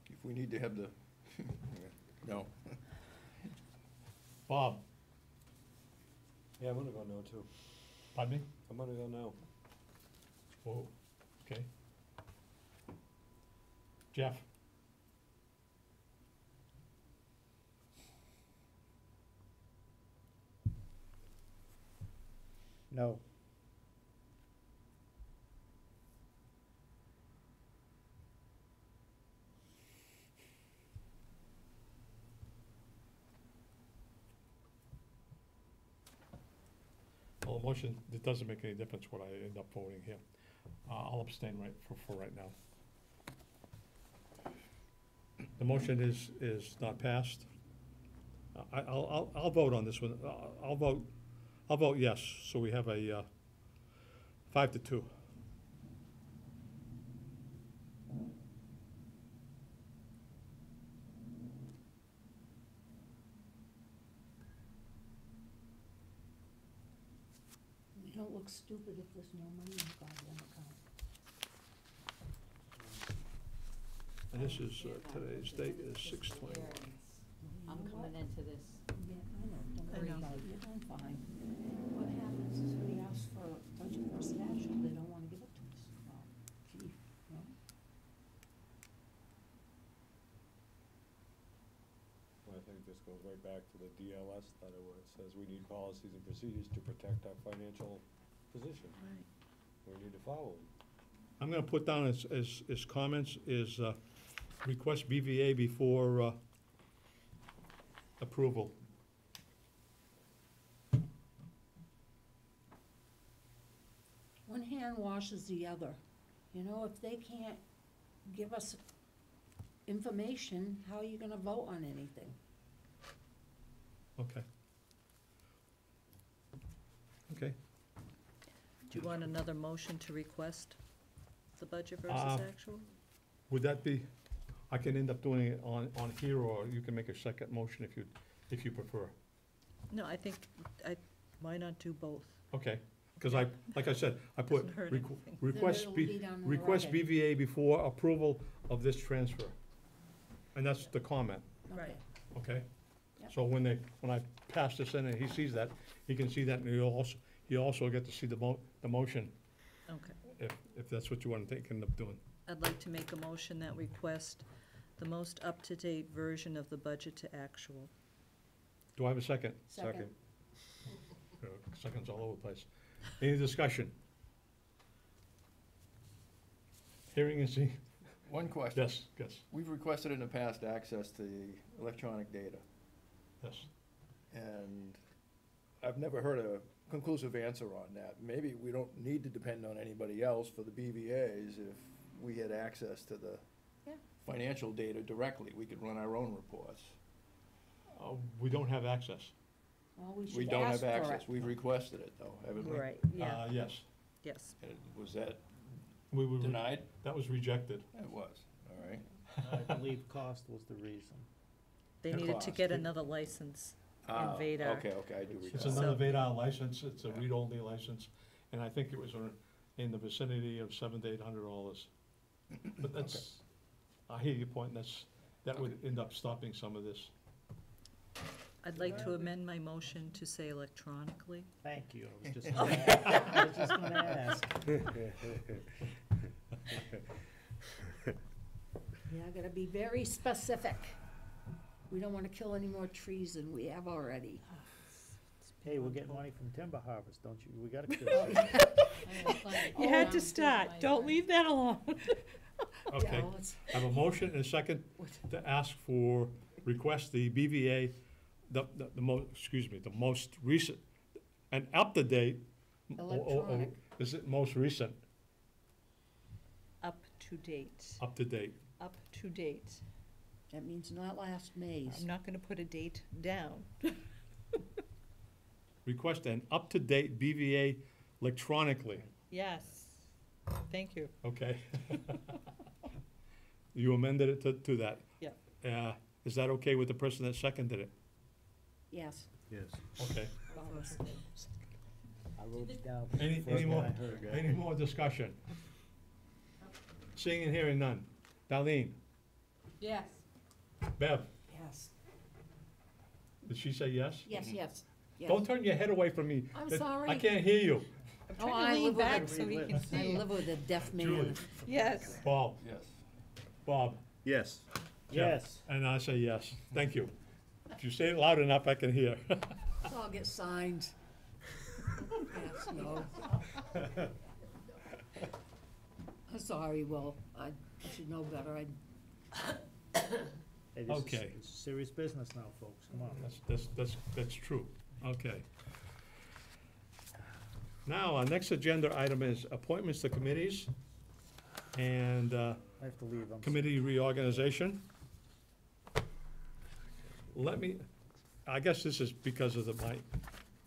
If we need to have the, no. Bob? Yeah, I'm gonna go no too. Pardon me? I'm gonna go no. Whoa, okay. Jeff? No. Well, the motion, it doesn't make any difference what I end up voting here. I'll abstain for right now. The motion is not passed. I'll vote on this one. I'll vote yes, so we have a 5-2. We don't look stupid if there's no money in the goddamn account. And this is, today's date is 6/21. I'm coming into this. Yeah, I know, don't worry know. about it, you're doing fine. What happens is we ask for budget versus actual, they don't wanna give it to us. Well, gee, no. I think this goes right back to the DLS letter where it says we need policies and procedures to protect our financial position. Right. We need to follow them. I'm gonna put down as comments is request BVA before approval. One hand washes the other. You know, if they can't give us information, how are you gonna vote on anything? Okay. Okay. Do you want another motion to request the budget versus Uh, actual? Would that be, I can end up doing it on here, or you can make a second motion if you prefer. No, I think, why not do both? Okay, because like I said, I put Doesn't hurt requ- anything. request, Then it'll B- be down the request road. BVA before approval of this transfer. And that's the comment, Right. okay? Yep. So when I pass this in and he sees that, he can see that, and he'll also get to see the motion, Okay. if that's what you want to end up doing. I'd like to make a motion that request the most up-to-date version of the budget to actual. Do I have a second? Second. Seconds all over the place. Any discussion? Hearing and seeing, One question. yes, We've requested in the past access to the electronic data, yes. and I've never heard a conclusive answer on that. Maybe we don't need to depend on anybody else for the BVAs if we had access to the Yeah. financial data directly. We could run our own reports. We don't have access. Well, we We should don't ask have for access. it. We've requested it though, haven't we? Right, yeah, Yes. yes. And was that, We were, Denied? that was rejected. It was, all right. I believe cost was the reason. They The needed to cost. get another license Ah, in Vadar. okay, I do recall. It's another So- Vadar license, it's a Yeah. read-only license, and I think it was in the vicinity of $700 to $800. But that's, I hear your point, that would end up stopping some of this. I'd like to amend my motion to say electronically. Thank you, I was just gonna ask. Yeah, gotta be very specific. We don't wanna kill any more trees than we have already. Hey, we're getting money from timber harvest, don't you? We gotta kill I it. have plenty. You had to start, don't leave that alone. Okay, Yeah, let's- I have a motion and a second to ask for, request the BVA, the most recent, and up-to-date. Electronic. Is it most recent, Up to date, up-to-date? up to date. That means not last May's. I'm not gonna put a date down. Request an up-to-date BVA electronically, Yes, thank you. okay? You amended it to that? Yeah. Is that okay with the person that seconded it? Yes. Yes. Okay. I wrote it down. Any First one more, I heard. any more discussion? Seeing and hearing none. Darlene, Yes. Bev, Yes. did she say yes? Yes, yes, yes. Don't turn your head away from me. I'm That- sorry. I can't hear you. I'm Oh, trying I to lean live with back it. so he can I see you. live with a deaf Julie. man. Yes. Paul, Yes. Bob, Yes. Yes, and I say yes. Thank you. If you say it loud enough, I can hear. So I'll get signed. Yes, no. I'm sorry, Will. I should know better. hey, this is, Okay. it's serious business now, folks, come on. That's true. Okay. Now, our next agenda item is appointments to committees and I have to leave, I'm. committee reorganization. I guess this is because of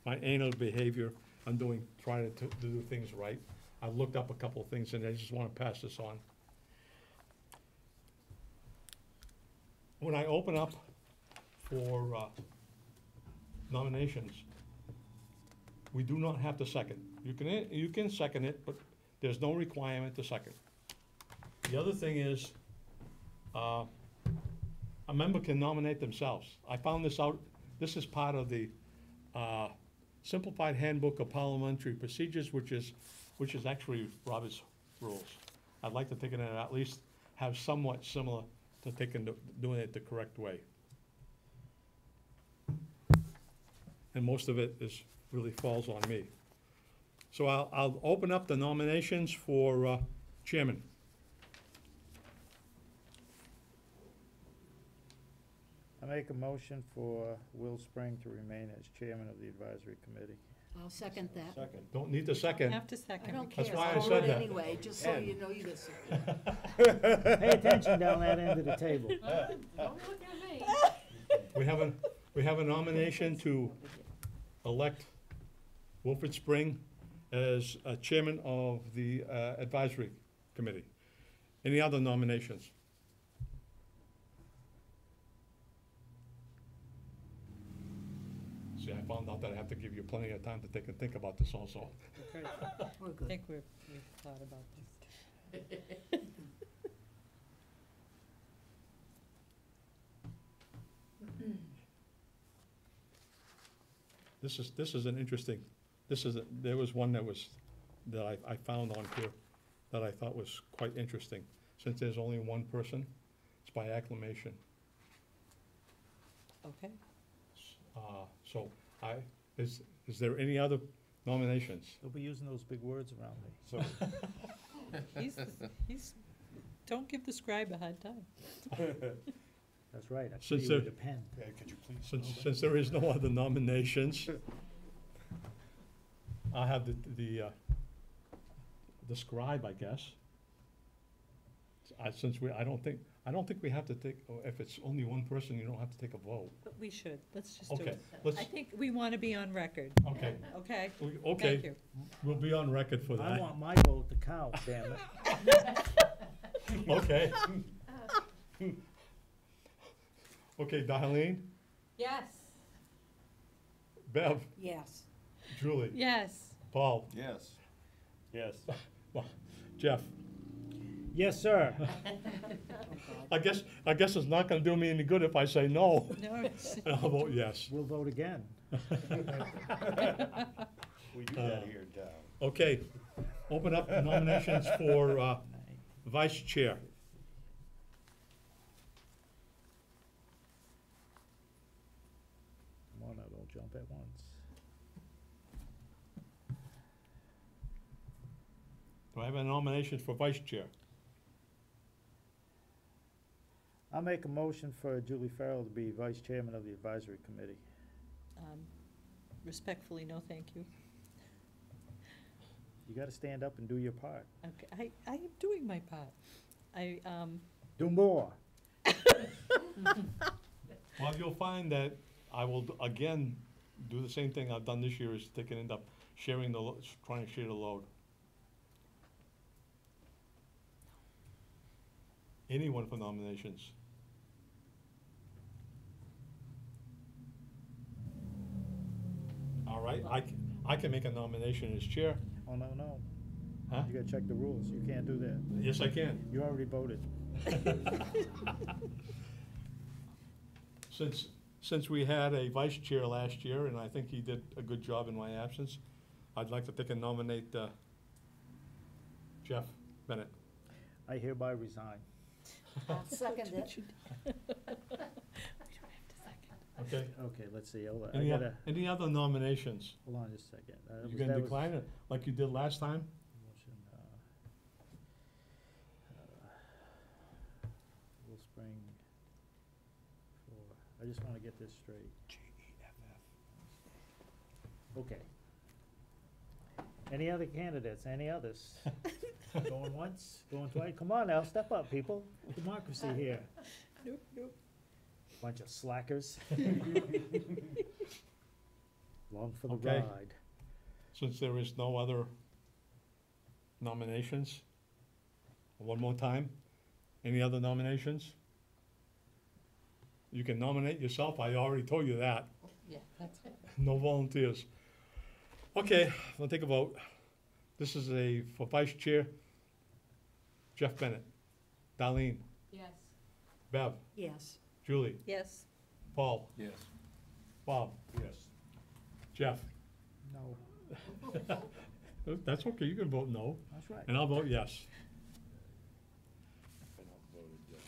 my anal behavior. I'm trying to do things right. I've looked up a couple of things and I just wanna pass this on. When I open up for nominations, we do not have to second. You can second it, but there's no requirement to second. The other thing is, a member can nominate themselves. I found this out, this is part of the Simplified Handbook of Parliamentary Procedures, which is actually Robert's Rules. I'd like to take it and at least have somewhat similar to doing it the correct way. And most of it really falls on me. So I'll open up the nominations for chairman. I make a motion for Will Spring to remain as chairman of the advisory committee. I'll second that. Second. Don't need to second. Have to I second. don't care. That's why I I'll said vote that. anyway, just so you know you get second. Pay attention down that end of the table. Don't look at me. We have a nomination to elect Wilfred Spring as chairman of the advisory committee. Any other nominations? See, I found out that I have to give you plenty of time to take and think about this also. We're I good. think we've thought about this. This is an interesting, there was one that I found on here that I thought was quite interesting. Since there's only one person, it's by acclamation. Okay. So is there any other nominations? Don't be using those big words around me. So, He's, don't give the scribe a hard time. That's right, I Since see you with there- a pen. yeah, could you please? Since there is no other nominations, I'll have the scribe, I guess. I I don't think we have to take, or if it's only one person, you don't have to take a vote. But we should, let's just do Okay, it. let's, I think we want to be on record, okay, okay? okay, Thank you. we'll be on record for I that. want my vote to count, damn it. Okay. Okay, Darlene, Yes. Bev, Yes. Julie, Yes, Paul, Yes. Yes. Jeff. Yes, sir. I guess it's not gonna do me any good if I say no. no, And I'll vote yes. We'll vote again. We do that here in town. Okay, open up nominations for, vice chair. Come on, now, don't jump at once. Do I have a nomination for vice chair? I'll make a motion for Julie Farrell to be vice chairman of the advisory committee. respectfully, no, thank you. You gotta stand up and do your part. Okay, I am doing my part. Do more. Well, you'll find that I will, again, do the same thing I've done this year, is taking, end up sharing the, trying to share the load. Anyone for nominations? All right, I can make a nomination as chair. Oh, no. Huh? You gotta check the rules. You can't do that. Yes, I can. You already voted. Since we had a vice chair last year, and I think he did a good job in my absence, I'd like to take and nominate Jeff Bennett. I hereby resign. I'll second it. Okay? Okay, let's see, hold on. I gotta, Any other nominations? hold on just a second. You gonna decline it, like you did last time? Motion, Will Spring for, I just wanna get this straight. Okay. Any other candidates, any others? Going once, going twice, come on now, step up, people, democracy here. Nope, nope. Bunch of slackers. Long for the Okay. ride. Since there is no other nominations, one more time, any other nominations? You can nominate yourself, I already told you that. Yeah, that's good. No volunteers. Okay, we'll take a vote. This is for vice chair, Jeff Bennett, Darlene, Yes. Bev, Yes. Julie, Yes, Paul, Yes. Bob, Yes. Jeff. No, That's okay, you can vote no, that's right. and I'll vote yes. And I'll vote yes.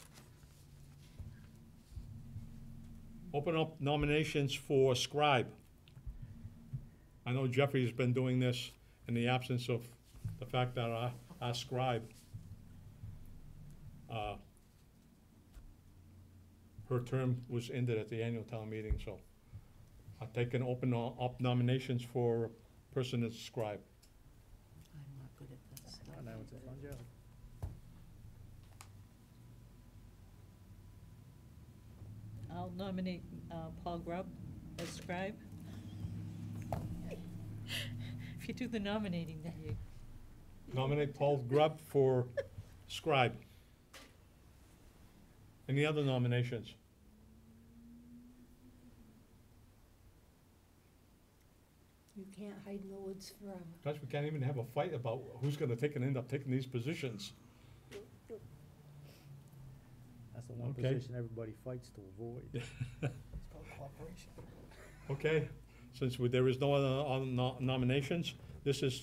Open up nominations for scribe. I know Jeffrey's been doing this in the absence of the fact that our scribe, her term was ended at the annual town meeting, so I'll take and open up nominations for a person as scribe. I'm not good at this. Oh, that was a fun job. I'll nominate Paul Grubb as scribe. If you do the nominating, then you, Nominate Paul Grubb for scribe. Any other nominations? You can't hide in the woods forever. Gosh, we can't even have a fight about who's gonna end up taking these positions. That's the one Okay. position everybody fights to avoid. Yeah. It's called cooperation. Okay, since there is no other nominations, this is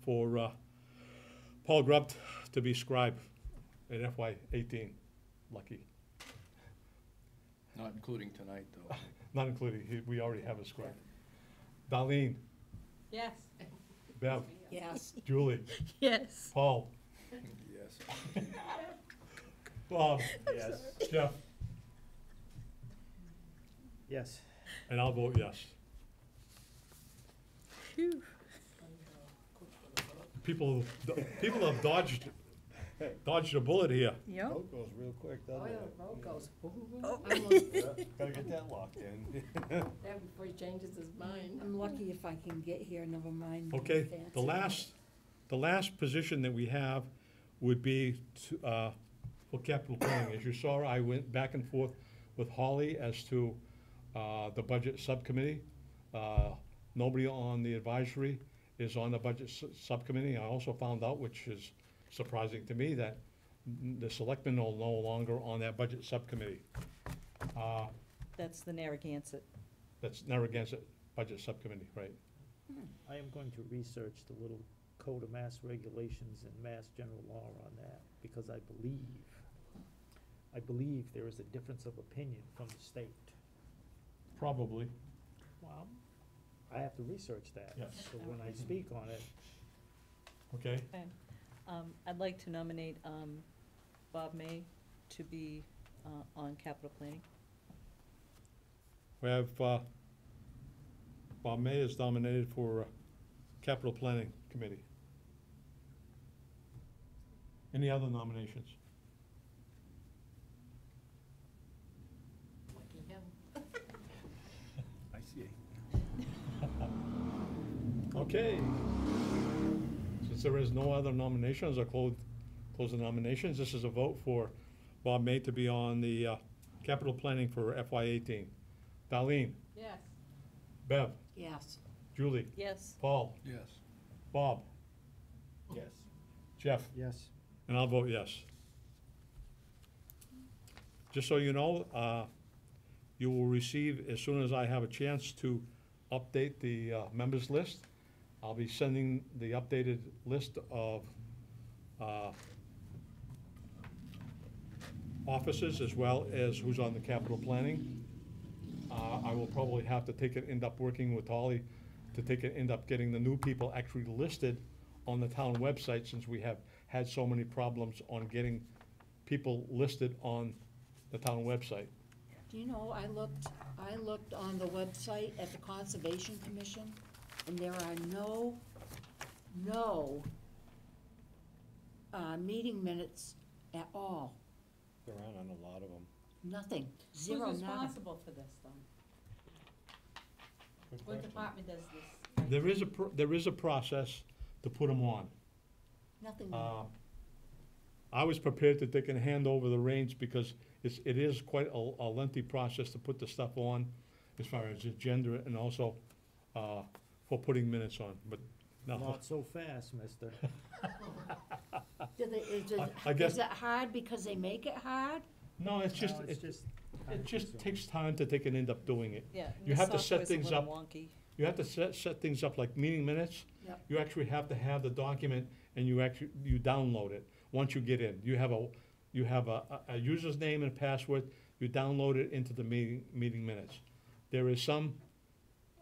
for Paul Grubb to be scribe at FY18. Lucky, Not including tonight, though. not including, we already have a scribe. Darlene, Yes. Bev, Yes. Julie, yes. Paul, Yes. Bob, Yes. Jeff, Yes. and I'll vote yes. Phew. People have dodged Dodged a bullet here. Yep. Vote goes real quick, doesn't it? vote goes, Oh. almost, Yeah, gotta get that locked in. that before he changes his mind. I'm lucky if I can get here, never mind. Okay, fancy. the last position that we have would be for capital planning. As you saw, I went back and forth with Holly as to the budget subcommittee. Nobody on the advisory is on the budget subcommittee. I also found out, which is surprising to me, that the selectmen are no longer on that budget subcommittee. That's the Narragansett. That's Narragansett Budget Subcommittee, right? I am going to research the little code of mass regulations and mass general law on that, because I believe there is a difference of opinion from the state. Probably. Well, I have to research that. Yes. So when I speak on it, Okay, Okay. I'd like to nominate Bob May to be on capital planning. we have, Bob May is nominated for Capital Planning Committee. Any other nominations? Lucky him. I see. Okay. Since there is no other nominations, I'll close the nominations. This is a vote for Bob May to be on the capital planning for FY18. Darlene, Yes. Bev, Yes. Julie, Yes. Paul, Yes. Bob, Yes. Jeff, yes. and I'll vote yes. Just so you know, you will receive, as soon as I have a chance to update the members list, I'll be sending the updated list of offices as well as who's on the capital planning. I will probably have to end up working with Holly to end up getting the new people actually listed on the town website, since we have had so many problems on getting people listed on the town website. Do you know, I looked on the website at the Conservation Commission, and there are no meeting minutes at all. There aren't on a lot of them. Nothing, zero, Who's nada. responsible for this, though? Good What question. department does this? There is a process to put them on. Nothing. I was prepared to take and hand over the reins, because it is quite a lengthy process to put the stuff on, as far as agenda and also for putting minutes on, but no. Not so fast, mister. I guess- Is it hard because they make it hard? No, it's just, No, it just just takes time to take and end up doing it. Yeah. You the have to set software's a things little up. wonky. You have to set things up like meeting minutes. Yep. You actually have to have the document, and you download it once you get in. You have a user's name and password, you download it into the meeting minutes. There is some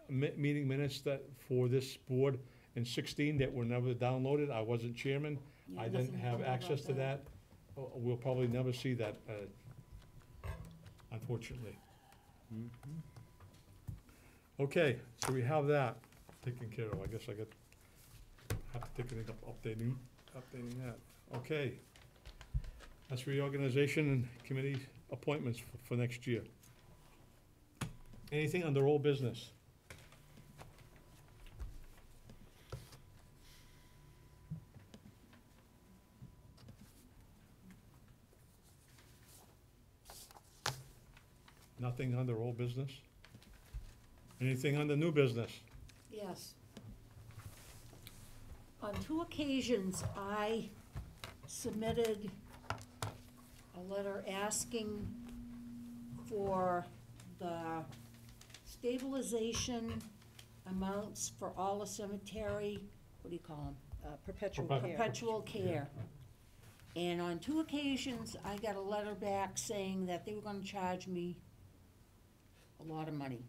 meeting minutes that, for this board in 16, that were never downloaded. I wasn't chairman. Yeah, I didn't nothing have about access to that. We'll probably never see that, unfortunately. Okay, so we have that taken care of. I guess have to take it up, updating that. Okay. That's reorganization and committee appointments for next year. Anything under old business? Nothing under old business? Anything under new business? Yes. On 2 occasions, I submitted a letter asking for the stabilization amounts for all the cemetery, what do you call them? Perpetual Perpetual. care. Perpetual care. And on 2 occasions, I got a letter back saying that they were gonna charge me a lot of money.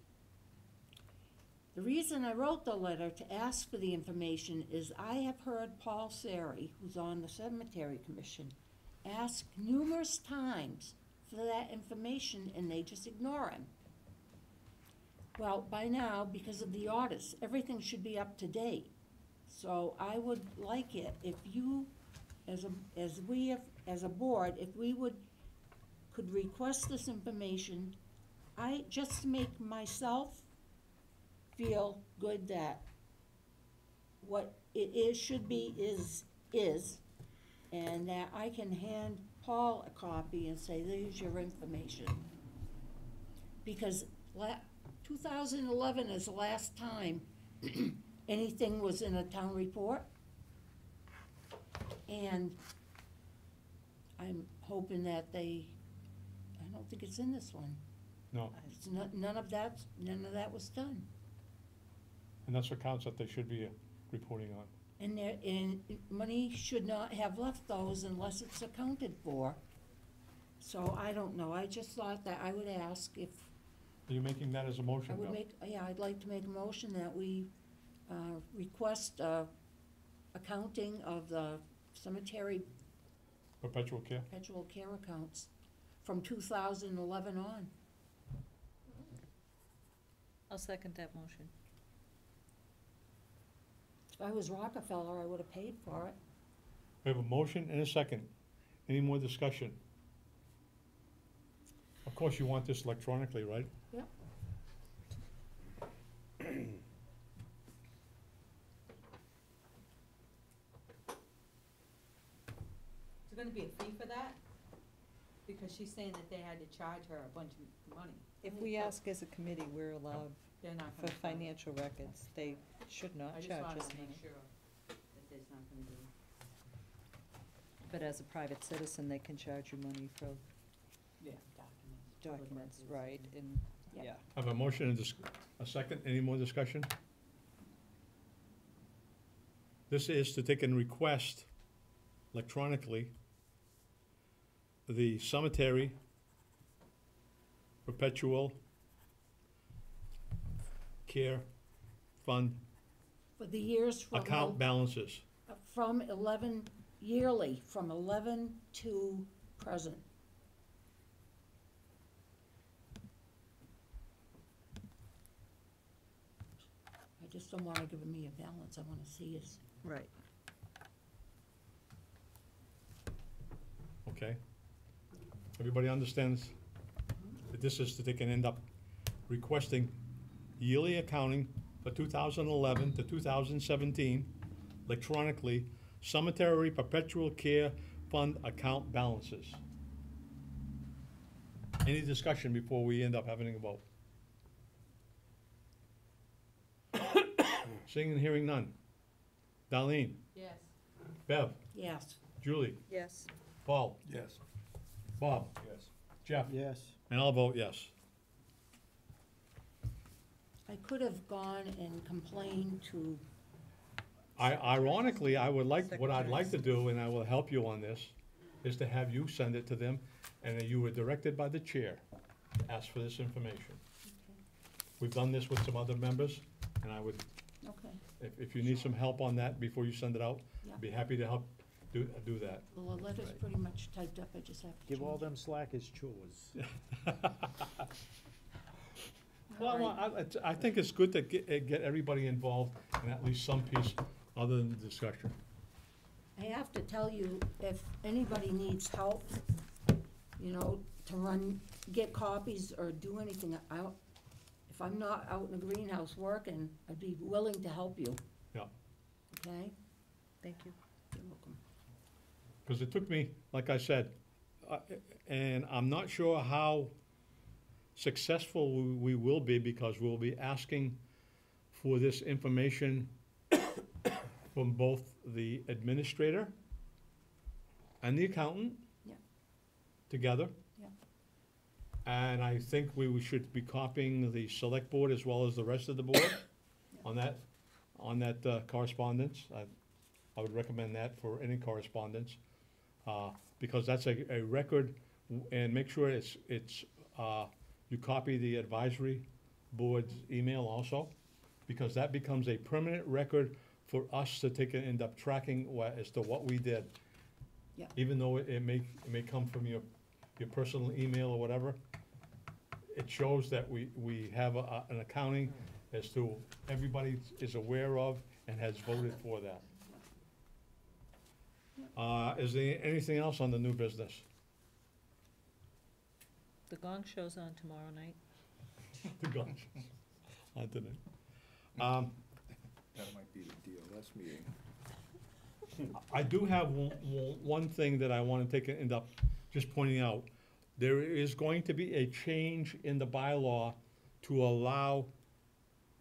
The reason I wrote the letter to ask for the information is I have heard Paul Sari, who's on the Cemetery Commission, ask numerous times for that information, and they just ignore him. Well, by now, because of the audits, everything should be up to date. So I would like it if you as a board, if we could request this information, just to make myself feel good that what it is, should be, is, and that I can hand Paul a copy and say, there's your information. Because 2011 is the last time anything was in a town report. And I'm hoping that I don't think it's in this one. No, It's not, none of that was done. and that's accounts that they should be reporting on. And money should not have left those unless it's accounted for. So I don't know, I just thought that I would ask if, Are you making that as a motion? I would Bill? I'd like to make a motion that we request accounting of the cemetery Perpetual care? perpetual care accounts from 2011 on. I'll second that motion. If I was Rockefeller, I would have paid for it. We have a motion and a second. Any more discussion? Of course, you want this electronically, right? Yep. Is there gonna be a fee for that? Because she's saying that they had to charge her a bunch of money. If we ask as a committee, we're allowed They're not for gonna. financial records. They should not I just charge wanted us to money. make sure that there's not gonna be. But as a private citizen, they can charge you money for Yeah, documents. documents, right, and, Yep. yeah. I have a motion and a second. Any more discussion? This is to take and request electronically the cemetery perpetual care fund For the years account balances. from 11, yearly, from 11 to present. I just don't wanna give me a balance, I wanna see is, Right. Okay? Everybody understands that this is to take and end up requesting yearly accounting for 2011 to 2017 electronically, cemetery perpetual care fund account balances. Any discussion before we end up having a vote? Seeing and hearing none. Darlene, Yes. Bev, yes. Julie, Yes. Paul, Yes. Bob, Yes. Jeff, Yes. and I'll vote yes. I could have gone and complained to, Ironically, I would like, what I'd like to do, and I will help you on this, is to have you send it to them, and that you were directed by the chair to ask for this information. We've done this with some other members, and I would, okay, if you need some help on that before you send it out, Yeah. I'd be happy to help do that. well, the letter's Right. pretty much typed up, I just have to change Give all it. them slackers chores. Well, I think it's good to get everybody involved in at least some piece other than the discussion. I have to tell you, if anybody needs help, you know, to get copies or do anything, if I'm not out in the greenhouse working, I'd be willing to help you. Yeah. Okay? Thank you. You're welcome. Because it took me, like I said, and I'm not sure how successful we will be, because we'll be asking for this information from both the administrator and the accountant. Yeah. Together. Yeah. And I think we should be copying the select board as well as the rest of the board on that correspondence. I would recommend that for any correspondence, because that's a record, and make sure you copy the advisory board's email also, because that becomes a permanent record for us to take and end up tracking as to what we did. Yeah. Even though it may come from your personal email or whatever, it shows that we have an accounting as to everybody is aware of and has voted for that. Is there anything else on the new business? The gong show's on tomorrow night. The guns. On tonight. That might be the DLS meeting. I do have one thing that I want to end up just pointing out. There is going to be a change in the bylaw to allow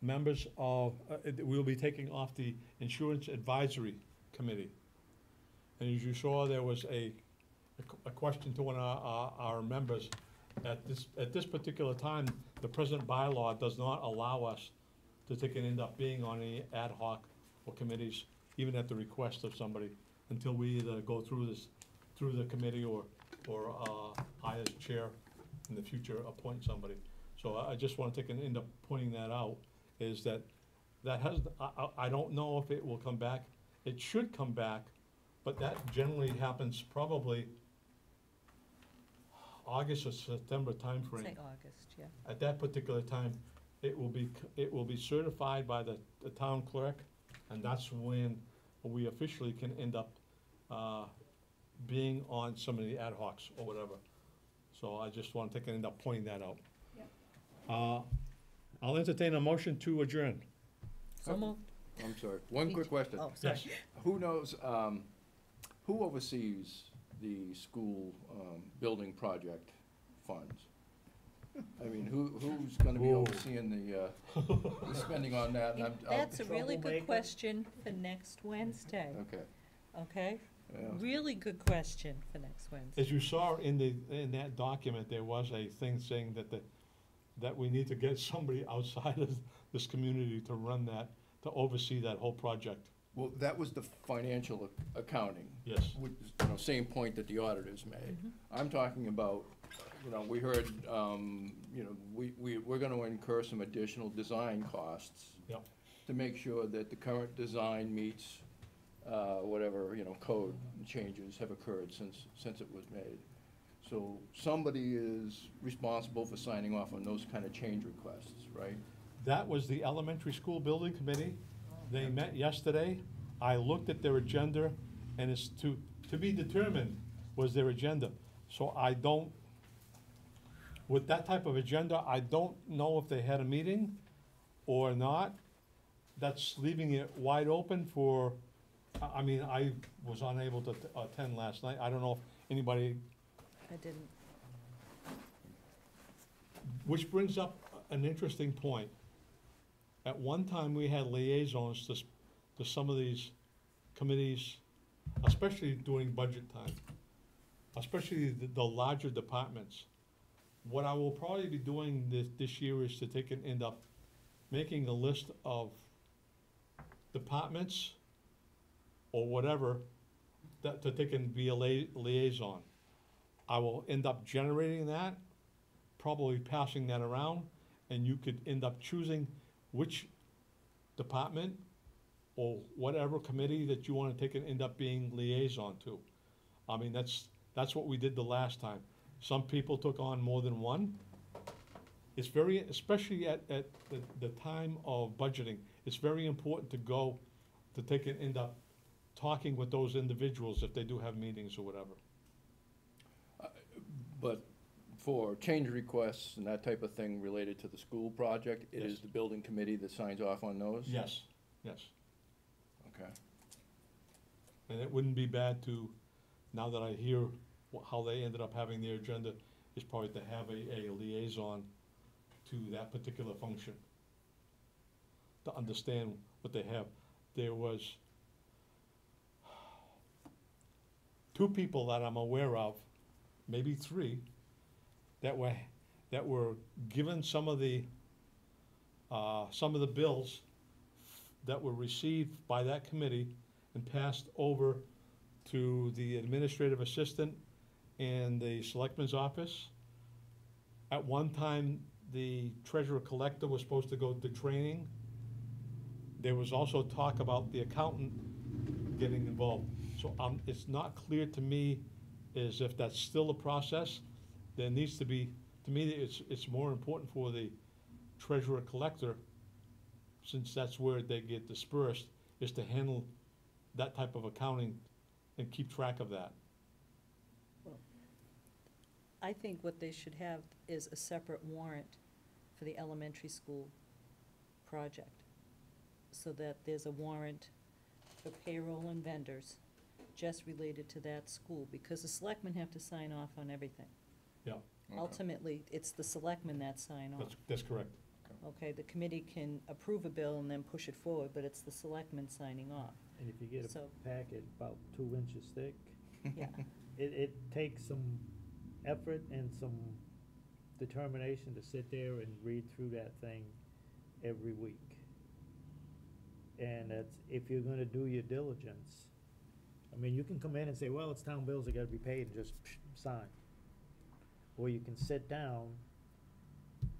members of, we'll be taking off the Insurance Advisory Committee. And as you saw, there was a question to one of our members. At this particular time, the present bylaw does not allow us to end up being on any ad hoc or committees, even at the request of somebody, until we either go through the committee or I as chair in the future appoint somebody. So I just want to end up pointing that out, is that I don't know if it will come back. It should come back, but that generally happens probably August or September timeframe. Say August, yeah. At that particular time, it will be certified by the town clerk, and that's when we officially can end up being on some of the ad hocs or whatever. So I just want to end up pointing that out. Yep. I'll entertain a motion to adjourn. So moved. I'm sorry, one quick question. Oh, sorry. Yes. Who knows, who oversees the school building project funds? I mean, who's gonna be Whoa. overseeing the spending on that? And That's a really good Troublemaker. question for next Wednesday, Okay, okay? yeah. Really good question for next Wednesday. As you saw in that document, there was a thing saying that we need to get somebody outside of this community to run that, to oversee that whole project. Well, that was the financial accounting. Yes. Which is, same point that the auditors made. I'm talking about, we heard, we're gonna incur some additional design costs. Yep. To make sure that the current design meets, whatever, code changes have occurred since it was made. So somebody is responsible for signing off on those kind of change requests, right? That was the elementary school building committee. They met yesterday. I looked at their agenda, and it's to be determined was their agenda. So with that type of agenda, I don't know if they had a meeting or not. That's leaving it wide open for, I was unable to attend last night. I don't know if anybody, I didn't. which brings up an interesting point. At one time, we had liaisons to some of these committees, especially during budget time, especially the larger departments. What I will probably be doing this year is to end up making a list of departments or whatever to be a liaison. I will end up generating that, probably passing that around, and you could end up choosing which department or whatever committee that you want to end up being liaison to. That's what we did the last time. Some people took on more than one. It's very, especially at the time of budgeting, it's very important to end up talking with those individuals if they do have meetings or whatever. But for change requests and that type of thing related to the school project, it Yes. is the building committee that signs off on those? Yes. Okay. And it wouldn't be bad to, now that I hear how they ended up having their agenda, is probably to have a liaison to that particular function, to understand what they have. There was 2 people that I'm aware of, maybe 3, that were given some of the bills that were received by that committee and passed over to the administrative assistant and the selectman's office. At one time, the treasurer collector was supposed to go to training. There was also talk about the accountant getting involved. So it's not clear to me as if that's still a process. There needs to be, to me, it's more important for the treasurer collector, since that's where they get dispersed, is to handle that type of accounting and keep track of that. I think what they should have is a separate warrant for the elementary school project, so that there's a warrant for payroll and vendors just related to that school, because the selectmen have to sign off on everything. Yeah, Okay. Ultimately, it's the selectmen that sign off. that's correct. Okay, the committee can approve a bill and then push it forward, but it's the selectmen signing off. And if you get So- a packet about 2 inches thick, Yeah, it takes some effort and some determination to sit there and read through that thing every week. And that's, if you're gonna do your diligence, I mean, you can come in and say, well, it's town bills, they gotta be paid, and just sign. Or you can sit down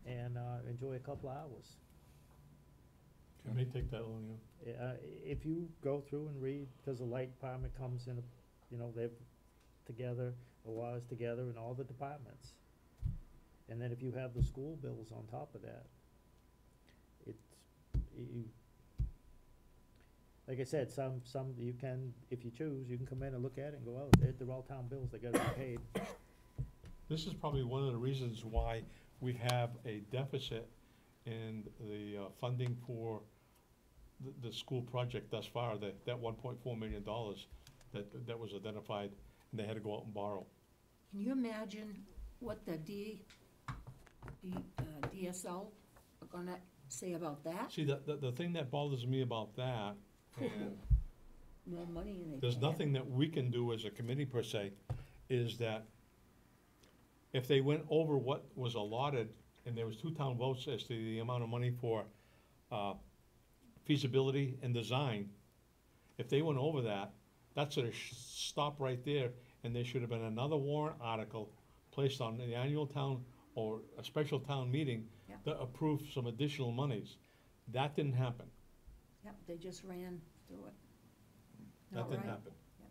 and, enjoy a couple hours. It may take that long, yeah. If you go through and read, because the light department comes in, you know, they're together, the water's together, and all the departments. And then if you have the school bills on top of that, like I said, some, you can, if you choose, you can come in and look at it and go, oh, they're all town bills, they gotta be paid. This is probably one of the reasons why we have a deficit in the funding for the school project thus far, that $1.4 million that was identified, and they had to go out and borrow. Can you imagine what the DSL are gonna say about that? See, the thing that bothers me about that, and More money and they there's can't. nothing that we can do as a committee per se, is that if they went over what was allotted, and there was 2 town votes as to the amount of money for feasibility and design, if they went over that, that should have stopped right there, and there should have been another warrant article placed on the annual town or a special town meeting Yep. that approved some additional monies. That didn't happen. Yep, they just ran through it. That Not didn't right. happen. Yep.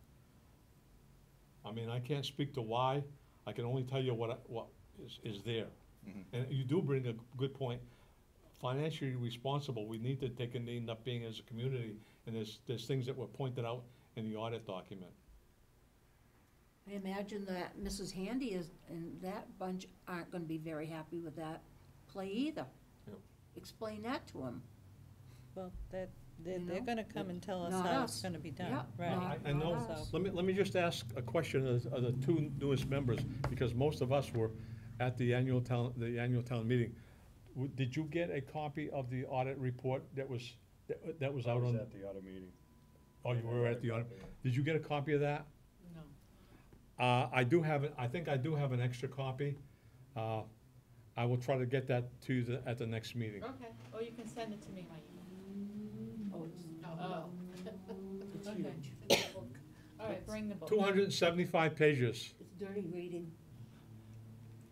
I mean, I can't speak to why, I can only tell you what is there. Mhm. And you do bring a good point, financially responsible, we need to take and end up being as a community, and there's things that were pointed out in the audit document. I imagine that Mrs. Handy and that bunch aren't gonna be very happy with that play either. Yep. Explain that to them. well, You they're know? gonna come and tell us Not how us. it's gonna be done, Yeah, right? I know, Not us. let me just ask a question of the 2 newest members, because most of us were at the annual town meeting. Did you get a copy of the audit report that was I out was on? at the audit meeting. Oh, you were at the audit, did you get a copy of that? No. I think I do have an extra copy. I will try to get that to you at the next meeting. Okay, or you can send it to me, my email. Oh, it's, Oh. it's Okay. huge. All right, bring the book. 275 pages, It's dirty reading.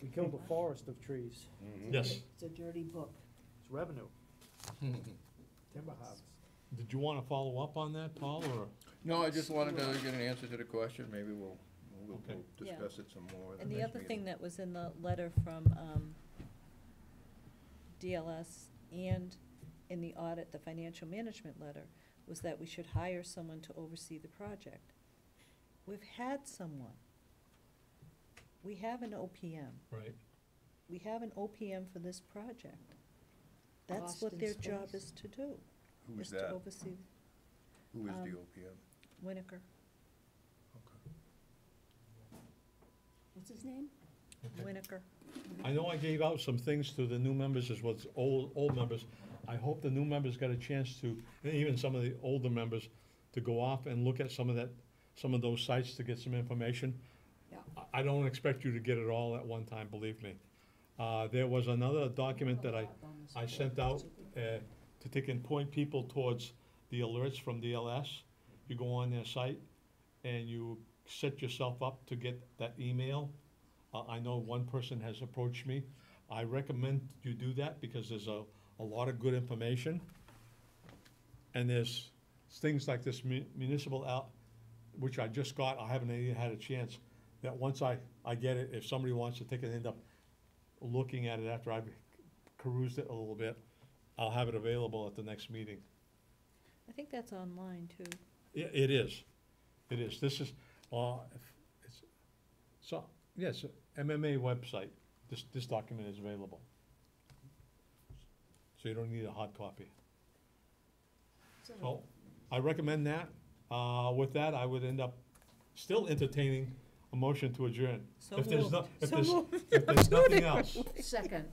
We killed a forest of trees. yes. It's a dirty book. It's revenue. Timber harvest. Did you want to follow up on that, Paul, or? No, I just wanted to get an answer to the question, maybe we'll Okay. Yeah. discuss it some more at the And the next other meeting. thing that was in the letter from DLS and in the audit, the financial management letter, was that we should hire someone to oversee the project. We've had someone. We have an OPM. Right. We have an OPM for this project. That's what Lost in their job space. is to do, Who's is to that? oversee Who is the um, OPM? Winokur. What's his name? Okay. Winokur. I know I gave out some things to the new members as well as old members. I hope the new members got a chance to, and even some of the older members, to go off and look at some of those sites to get some information. Yeah. I don't expect you to get it all at one time, believe me. There was another document that I sent out to take and point people towards the alerts from DLS. You go on their site and you set yourself up to get that email. I know one person has approached me. I recommend you do that because there's a lot of good information. And there's things like this municipal out, which I just got, I haven't even had a chance, that once I get it, if somebody wants to take it and end up looking at it after I've perused it a little bit, I'll have it available at the next meeting. I think that's online too. It is. It is, this is, it's, so, yes, MMA website, this document is available. So you don't need a hard copy. So, I recommend that. With that, I would end up still entertaining a motion to adjourn. So If there's moved. no, if So there's, moved. if there's nothing else, Second.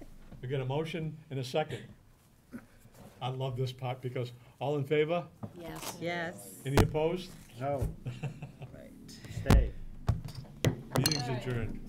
we get a motion and a second. I love this part because all in favor? Yes. Yes, Any opposed? No, right. stay. Meeting's adjourned.